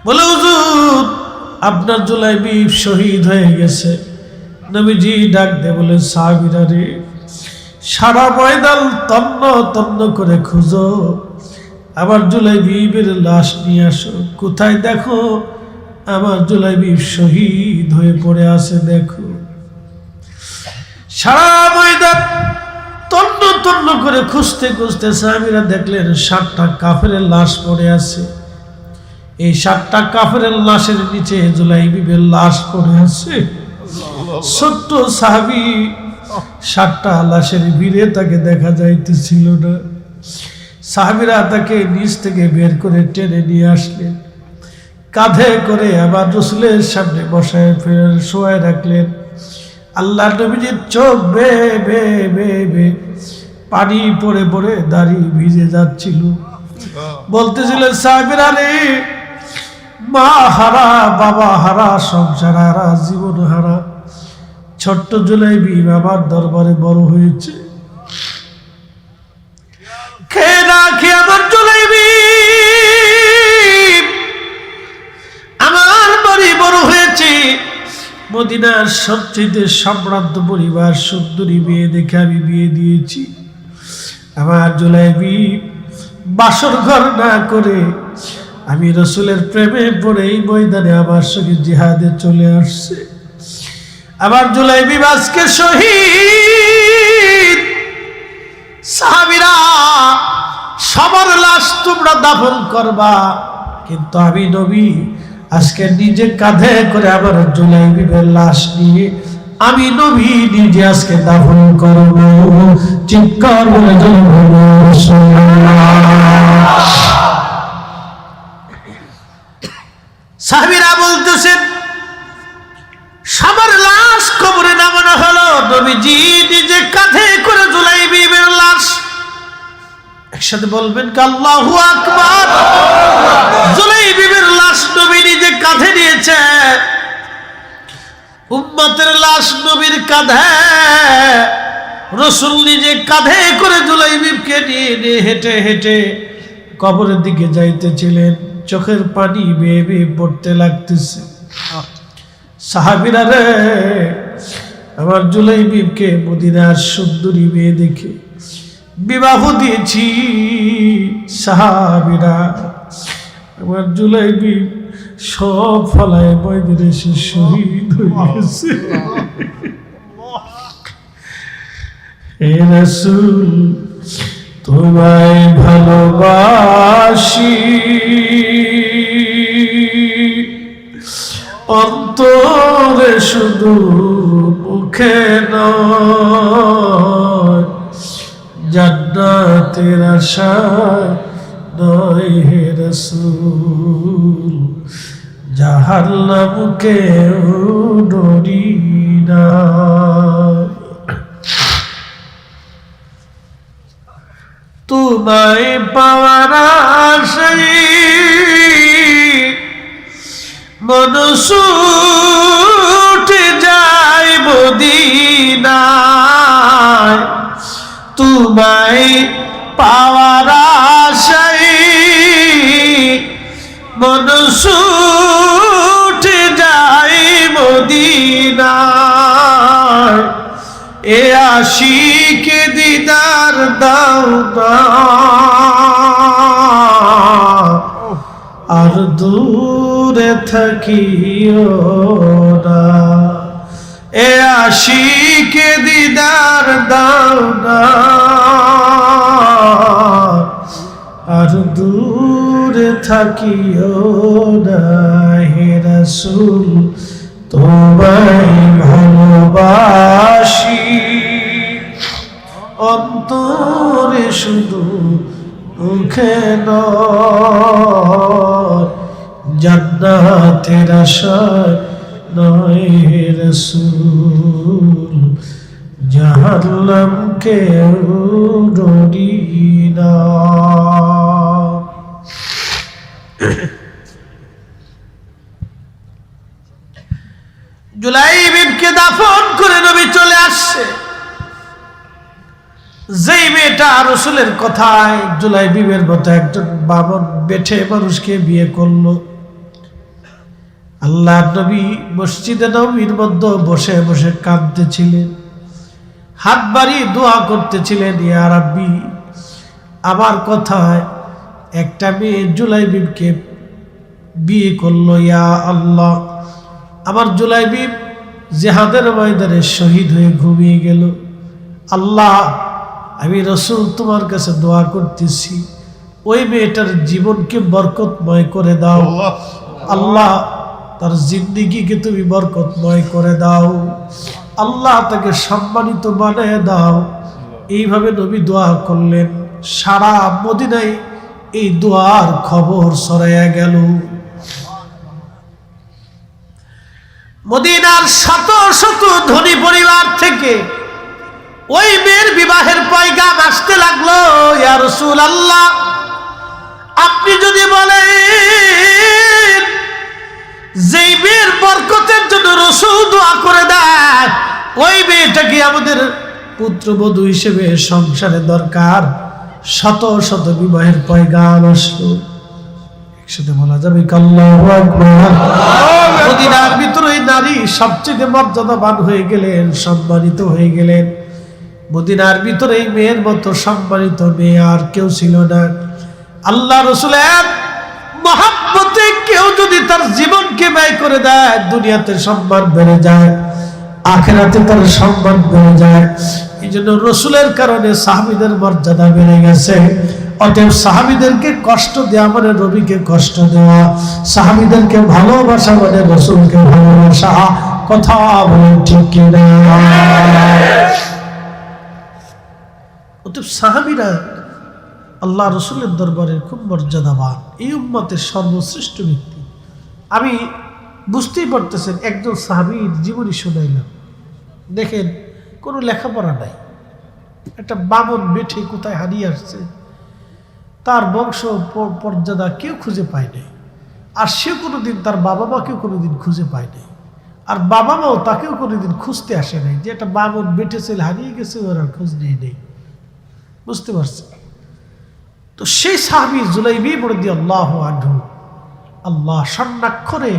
[SPEAKER 1] বলে হুজুর আপনার জুলাইবিব শহীদ হয়ে গেছে। নবীজি ডাক দিয়ে বলে সাহাবীরা রে, সারা ময়দান তন্ন তন্ন করে খুঁজো, আমার জুলাইবিবের লাশ নিয়ে আসো। কোথায়? দেখো আমার জুলাইবিব শহীদ হয়ে পড়ে আছে। দেখো সারা ময়দান তন্ন তন্ন করে খুঁজতে খুঁজতে সাহাবীরা দেখলেন 7টা কাফেরের লাশ পড়ে আছে। এই 7টা কাফেরের লাশের নিচে জুলাইবিবের লাশ পড়ে আছে। ছোট্ট সাহাবী 7টা লাশের ভিড়ে তাকে দেখা যাইতেছিল না। সাহাবীরা তাকে নিচ থেকে বের করে টেনে নিয়ে আসলেন, কাঁধে করে আবার রাসূলের সামনে বসায় ফের শোয়ায় রাখলেন। আল্লাহ নবীজির চোখ বে বে বে বে পানি পড়ে পড়ে দাড়ি ভিজে যাচ্ছিল। বলতেছিলেন সাহাবীরা রে, মা হারা, বাবা হারা, সংসার হারা, জীবন হারা ছোট্ট জুলাইবিব আমার দরবারে বড় হয়েছে। খেয়ে না খেয়ে আমার জুলাইবিব আমার বাড়ি বড় হয়েছে। মদিনার সবচেয়ে সম্ভ্রান্ত পরিবার সুন্দরী মেয়ে দেখে আমি বিয়ে দিয়েছি। আমার জুলাইবিব বাসর ঘর না করে আমি রাসূলের প্রেমে পড়ে এই ময়দানে আমার সঙ্গে জিহাদে চলে আসছে। আমার জুলাইবিব আজকে শহীদ। সাহাবীরা সবার লাশ তোমরা দাফন করবা, কিন্তু আমি নবী আজকে নিজে কাঁধে করে আমার জুলাইবিবের লাশ নিয়ে আমি নবী নিজে আজকে দাফন করব। চিৎকার করে সাহাবীরা বলতেছেন সবার লাশ কবরে নামানো হলো, নবীজি নিজে কাঁধে করে জুলাইবিবের লাশ। একসাথে বলবেন আল্লাহু আকবার। জুলাইবিবের লাশ নবী নিজে কাঁধে নিয়েছে। উম্মতের লাশ নবীর কাঁধে, রাসূল নিজে কাঁধে করে জুলাইবিবকে নিয়ে হেঁটে হেঁটে কবরের দিকে যাইতেছিলেন। চোখের পানি বেয়ে বেয়ে পড়তে লাগতেছে। সাহাবীরা রে, আমার জুলাইবিবকে মদিনার সুন্দরী মেয়ে দেখে বিবাহ দিয়েছি। সাহাবীরা আমার জুলাইবিব সব ফলায় ময়দানে এসে শহীদ হয়ে গেছে। হে রাসূল তোমায় ভালোবাসি, অন্তরে শুধু মুখে নয়, জান্নাতের আশায় নয় হে রাসূল, জাহান্নামকে ডরি না। তোমায় পাওয়ার আশায় মন ছুটে যায় মদিনায়, তোমায় পাওয়ার আশায় মন ছুটে যায় মদিনায়। এ আশিকে দিদার দাও না, আর দূরে থাকিও না। এ আশিকে দিদার দাও না, আর দূরে থাকিও না। হে রাসূল তোমায় ভালোবাসি, অন্তরে শুধু মুখে নয়, জান্নাতের আশায় নয় হে রাসূল, জাহান্নামকে ডরি না। জুলাইবিবকে দাফন করে নবী চলে আসছে। যেই মেয়েটা রাসূলের কথায় জুলাইবিবের মতো একজন বামন বেঠে মানুষকে বিয়ে করলো, আল্লাহর নবী মসজিদে নববীর মধ্যে বসে বসে কাঁদতেছিলেন, হাত বাড়িয়ে দোয়া করতেছিলেন, ইয়া রাব্বি, আমার কথায় একটা মেয়ে জুলাইবিবকে বিয়ে করলো, ইয়া আল্লাহ, আমার জুলাইবিব জিহাদের ময়দানে শহীদ হয়ে ঘুমিয়ে গেল। আল্লাহ, আমি রাসূল তোমার কাছে দোয়া করতেছি, ওই মেয়েটার জীবনকে বরকতময় করে দাও। আল্লাহ, তার জিন্দেগিকে তুমি বরকতময় করে দাও। আল্লাহ, তাকে সম্মানিত বানিয়ে দাও। এইভাবে নবী দোয়া করলেন। সারা মদিনায় এই দোয়ার খবর ছড়াইয়া গেল। মদিনার শত শত ধনী পরিবার থেকে ওই মেয়ের বিবাহের পয়গাম আসতে লাগলো। ইয়া রাসূলুল্লাহ, আপনি যদি বলেন যেই মেয়ের বরকতের জন্য রাসূল দোয়া করে দেয়, ওই মেয়েটাকে আমাদের পুত্রবধূ হিসেবে সংসারে দরকার। শত শত বিবাহের পয়গাম আসলো। একসাথে বলা যাবে আল্লাহু আকবার। মদিনার ভিতরে নারী সবচেয়ে মর্যাদাবান হয়ে গেলেন, সম্মানিত হয়ে গেলেন। মদিনার ভিতরে মেয়ের মতো সম্মানিত মেয়ে আর কেউ ছিল না। আল্লাহ রাসূলের মহব্বতে কেউ যদি তার জীবনকে ব্যয় করে দেয়, দুনিয়াতে সম্মান বেড়ে যায়, আখিরাতে তার সম্মান বেড়ে যায়। এই জন্য রাসূলের কারণে সাহাবীদের মর্যাদা বেড়ে গেছে। অতএব সাহাবীদেরকে কষ্ট দেওয়া মানে নবীকে কষ্ট দেওয়া, সাহাবীদেরকে ভালোবাসা মানে রাসূলকে ভালোবাসা। কথা বলেন ঠিক কিনা? অতএব সাহাবীরা আল্লাহ রাসূলের দরবারে খুব মর্যাদাবান, এই উম্মতের সর্বশ্রেষ্ঠ ব্যক্তি। আমি বুঝতেই পারতেছেন, একজন সাহাবীর জীবনী শুনাইলাম। দেখেন, কোনো লেখাপড়া নাই, একটা বামন বেঠে কোথায় হারিয়ে আসছে, তার বংশ পর্যাদা কেউ খুঁজে পায় নাই, আর সে কোনোদিন তার বাবা মাকেও কোনোদিন খুঁজে পায় নাই, আর বাবা মাও তাকেও কোনোদিন খুঁজতে আসে নাই যে একটা বামন বেঠে ছেলে হারিয়ে গেছে, ওরা খোঁজ নিয়ে নেই। বুঝতে পারছে? তো সেই সাহাবী জুলাইবিব রাদিয়াল্লাহু আনহু, আল্লাহ স্বর্ণাক্ষরে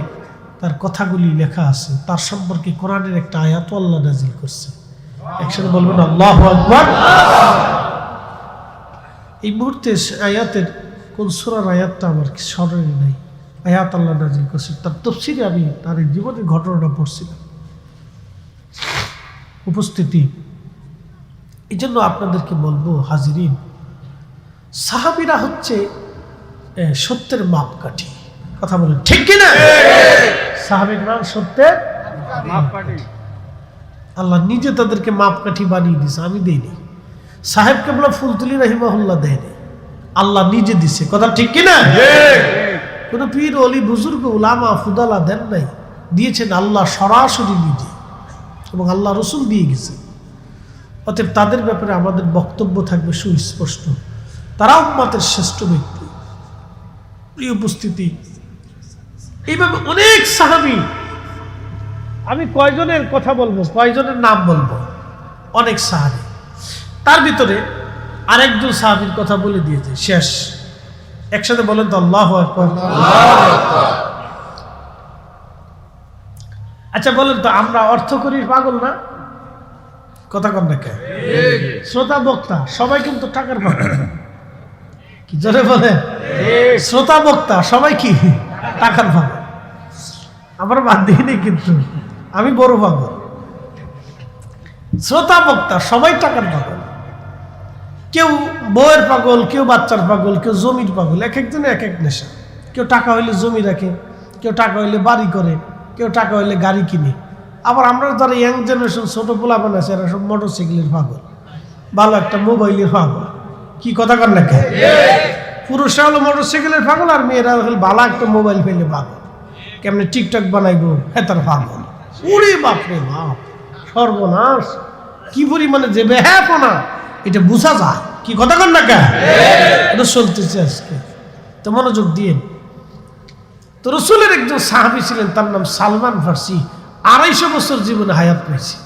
[SPEAKER 1] তার কথাগুলি লেখা আছে। তার সম্পর্কে কোরআনের একটা আয়াত আল্লাহ নাজিল করছে। একসাথে বলবেন আল্লাহু আকবার। এই মুহূর্তে আয়াতের কোন সূরার আয়াতটা আমার স্মরণে নাই। আয়াত আল্লাহ নাজিল করছে, তার তাফসীরে আমি তার জীবনের ঘটনাটা পড়ছিলাম। উপস্থিতি, এই জন্য আপনাদেরকে বলবো হাজিরিন, সাহাবীরা হচ্ছে সত্যের মাপকাঠি। কথা বলেন ঠিক কিনা? সাহাবীরা সত্যের মাপকাঠি। আল্লাহ নিজে তাদেরকে মাপকাঠি বানিয়ে দিয়েছে, আমি দেইনি। সাহেব কেবলা ফুলতুলি রাহিমাহুল্লাহ দেয়নি, আল্লাহ নিজে দিছে। কথা ঠিক কিনা? কোন পীর ওলি বুজুর্গ উলামা ফুদালা দেন নাই, দিয়েছেন আল্লাহ সরাসরি নিজে, এবং আল্লাহ রসুল দিয়ে গেছে। অতএব তাদের ব্যাপারে আমাদের বক্তব্য থাকবে সুস্পষ্ট। তারা উম্মতের শ্রেষ্ঠ ব্যক্তি। প্রিয় উপস্থিতি, এইভাবে অনেক সাহাবী, আমি কয়জনের কথা বলবো, কয়জনের নাম বলবো, অনেক সাহাবী। তার ভিতরে আরেকজন সাহাবীর কথা বলে দিয়েছে, শেষ। একসাথে বলেন তো আল্লাহু আকবার। আচ্ছা বলেন তো, আমরা অর্থ করি পাগল না? কথা কন না কেন? শ্রোতা বক্তা সবাই কিন্তু টাকার পাগল। কি জোরে বলে? শ্রোতা বক্তা সবাই কি টাকার পাগল? আমরা বাদ দিইনি, কিন্তু আমি বড় পাগল। শ্রোতা বক্তা সবাই টাকার পাগল। কেউ বউয়ের পাগল, কেউ বাচ্চার পাগল, কেউ জমির পাগল। এক একজনে এক এক নেশা। কেউ টাকা হইলে জমি রাখে, কেউ টাকা হইলে বাড়ি করে, কেউ টাকা হইলে গাড়ি কিনে। আবার আমরা যারা ইয়াং জেনারেশন ছোট পোলাপান আছে, এরা সব মোটরসাইকেলের পাগল, ভালো একটা মোবাইলের পাগল। কি কথা কর না কেন? পুরুষরা হলো মোটরসাইকেলের পাগল, আর মেয়েরা হলো ভালো একটা মোবাইল পেলে পাগল। কেমনে টিকটক বানাইবো তার পাগল। ওরে বাপরে বাপ, সর্বনাশ! কি পরিমাণে যে বেহাপনা, এটা বোঝা যায়। কি কথা কর না কেন? এটা চলতেছে আজকে। তো মনোযোগ দিয়ে, তো রাসূলের একজন সাহাবী ছিলেন, তার নাম সালমান ফারসি। 250 বছর জীবনে হায়াত পেয়েছি।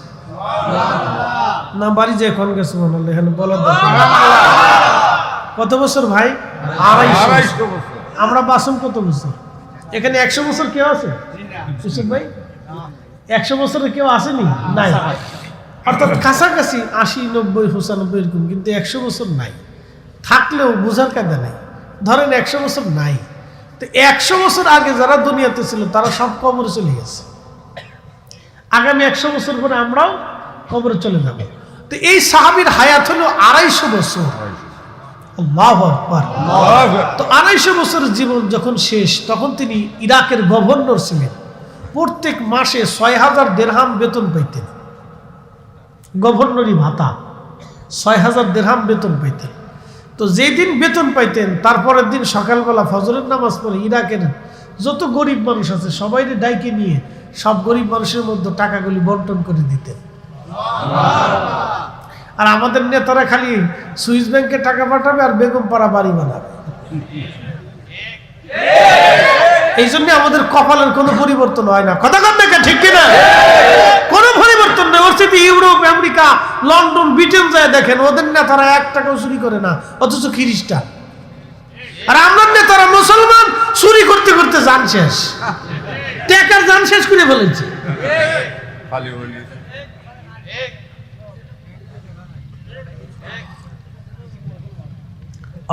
[SPEAKER 1] না বাড়ি যে এখন গেছে মনে হলো এখানে বলার দরকার। কত বছর ভাই? 250 বছর। আমরা বাসন কত বছর? এখানে 100 বছর কেউ আছে ভাই? 100 বছরে কেউ আসেনি? নাই। অর্থাৎ কাছাকাছি 80, 90, 95 এরকম, কিন্তু 100 বছর নাই। থাকলেও বোঝার কায়দা নাই। ধরেন 100 বছর নাই, তো 100 বছর আগে যারা দুনিয়াতে ছিল তারা সব কবরে চলে গেছে। আগামী 100 বছর পরে আমরাও কবরে চলে যাব। তো এই সাহাবীর হায়াত হলো 250 বছর। আল্লাহু আকবার। তো 250 বছরের জীবন যখন শেষ, তখন তিনি ইরাকের গভর্নর ছিলেন। প্রত্যেক মাসে 6000 দিরহাম বেতন পাইতেন, গভর্নরি ভাতা। 6000 দিরহাম বেতন পাইতেন। তো যেই দিন বেতন পাইতেন তারপরের দিন সকালবেলা ফজরের নামাজ পড়ে ইরাকের যত গরিব মানুষ আছে সবাইকে ডাইকে নিয়ে সব গরিব মানুষের মধ্যে টাকাগুলি বন্টন করে দিতেন। আর আমাদের নেতারা খালি সুইস ব্যাংকে টাকা পাঠাবে আর বেগম পাড়া বাড়ি বানাবে। এই জন্য আমাদের কপালের কোনো পরিবর্তন হয় না। কথা কন না, ঠিক কিনা? কোনো পরিবর্তন নেই। ওর সাথে ইউরোপ, আমেরিকা, লন্ডন, ব্রিটেন যায় দেখেন, ওদের নেতারা 1 টাকাও চুরি করে না, অথচ খ্রিস্টান। আর আমরা নেতারা মুসলমান, চুরি করতে করতে জান শেষ, টাকার জান শেষ করে ফেলেছে।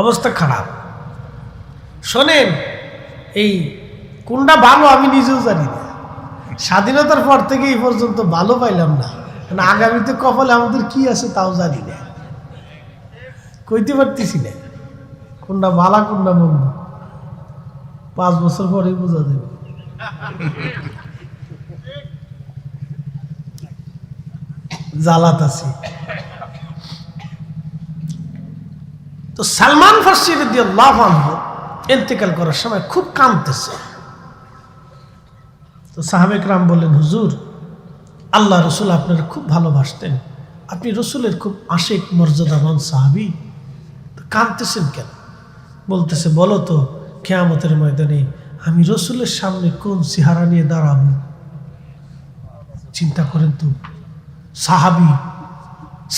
[SPEAKER 1] অবস্থা খারাপ। শোনেন, এই কোনটা ভালো আমি নিজেও জানি না। স্বাধীনতার পর থেকে এই পর্যন্ত ভালো পাইলাম না। আগামীতে কপালে আমাদের কি আছে তাও জানি না, কইতে পারতেছি না কোনটা ভালো কোনটা মন্দ। 5 বছর পরে বোঝা যাবে। জালাত আছে। তো সালমান ফার্সি রাদিয়াল্লাহু আনহু ইন্তেকাল করার সময় খুব কাঁদতেছে। তো সাহাবে কেরাম বললেন, হুজুর, আল্লাহ রসুল আপনার খুব ভালোবাসতেন, আপনি রসুলের খুব আশিক মর্যাদাবান সাহাবী, তো কাঁদতেছেন কেন? বলতেছে, বলো তো কিয়ামতের ময়দানে আমি রসুলের সামনে কোন চেহারা নিয়ে দাঁড়াবো? চিন্তা করেন তো, সাহাবী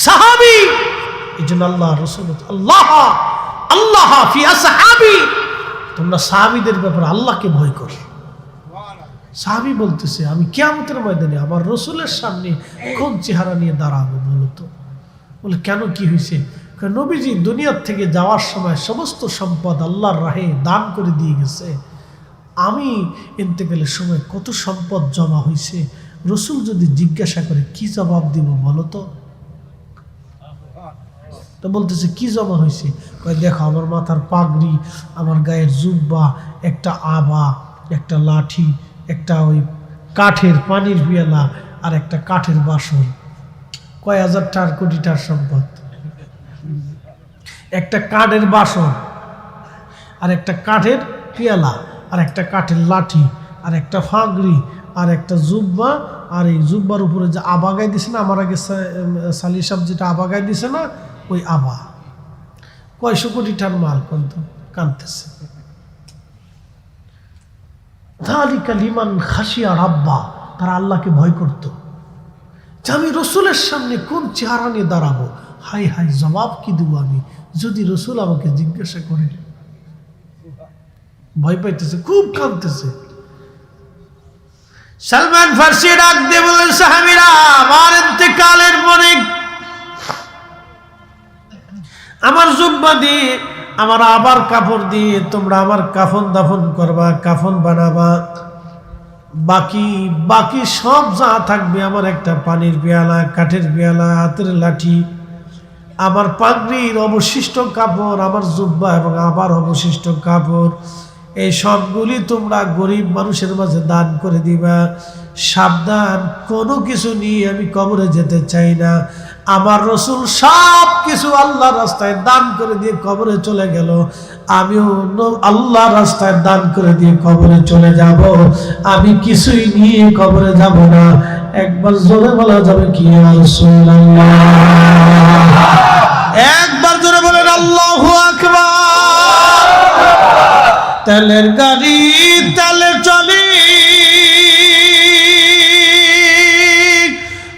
[SPEAKER 1] সাহাবী। এই জন্য আল্লাহ রসুল, আল্লাহ আল্লাহ ফি আসহাবি, তোমরা সাহাবীদের ব্যাপারে আল্লাহকে ভয় করো। সাহাবী বলতেছে, আমি কিয়ামতের ময়দানে আমার রসুলের সামনে কোন চেহারা নিয়ে দাঁড়াবো বলো তো? বলে, কেন, কি হয়েছে? নবীজি দুনিয়ার থেকে যাওয়ার সময় সমস্ত সম্পদ আল্লাহর রাহে দান করে দিয়ে গেছে। আমি ইন্তেকালের সময় কত সম্পদ জমা হয়েছে, রসুল যদি জিজ্ঞাসা করে কি জবাব দিব বলো তো? তো বলতেছে, কি জমা হয়েছে? কয়, দেখো আমার মাথার পাগড়ি, আমার গায়ের জুব্বা, একটা আবা, একটা লাঠি, একটা ওই কাঠের পানির পিয়ালা, আর একটা কাঠের বাসন। কয় হাজার টার কোটি টার সম্পদ। একটা কাঠের বাসন, আর একটা কাঠের পিয়ালা, আর একটা কাঠের লাঠি, আর একটা ফাগড়ি, আর একটা জুব্বা, আর এই জুব্বার উপরে যে আবাগাই দিছে না, আমার আগে সালি সাহেব যেটা আবাগাই দিছে না, ওই আবা। কয়শো কোটি টার মাল। কিন্তু কানতেছে। যালিকা লিমান খাশিয়া রাব্বা, তারা আল্লাহকে ভয় করত। যে আমি রসুলের সামনে কোন চেহারা নিয়ে দাঁড়াবো, হাই হাই জবাব কি দেবো আমি যদি রসুল আমাকে জিজ্ঞাসা করে? ভয় পাইতেছে, খুব কাঁদতেছে। সালমান ফার্সি ডাক দিয়ে বললেন, সাহাবীরা, আমার ইন্তেকালের পরে আমার জুব্বা দিয়ে, আমার আবার কাপড় দিয়ে তোমরা আমার কাফন দাফন করবা, কাফন বানাবা। বাকি সব যা থাকবে, আমার একটা পানির পেয়ালা, কাঠের পেয়ালা, হাতের লাঠি, আমার পাগড়ির অবশিষ্ট কাপড়, আমার জুব্বা এবং আবার অবশিষ্ট কাপড়, এই সবগুলি তোমরা গরিব মানুষের মাঝে দান করে দিবা। সাবধান, কোনো কিছু নিয়ে আমি কবরে যেতে চাই না। আমার রসুল সব কিছু আল্লাহর রাস্তায় দান করে দিয়ে কবরে চলে গেল, আমিও আল্লাহর রাস্তায় দান করে দিয়ে কবরে চলে যাব। আমি কিছুই নিয়ে কবরে যাব না। একবার জোরে বলা যাবে কি রাসূলুল্লাহ? একবার জোরে বলেন আল্লাহু আকবার। তেলের গাড়ি তেলে চলে,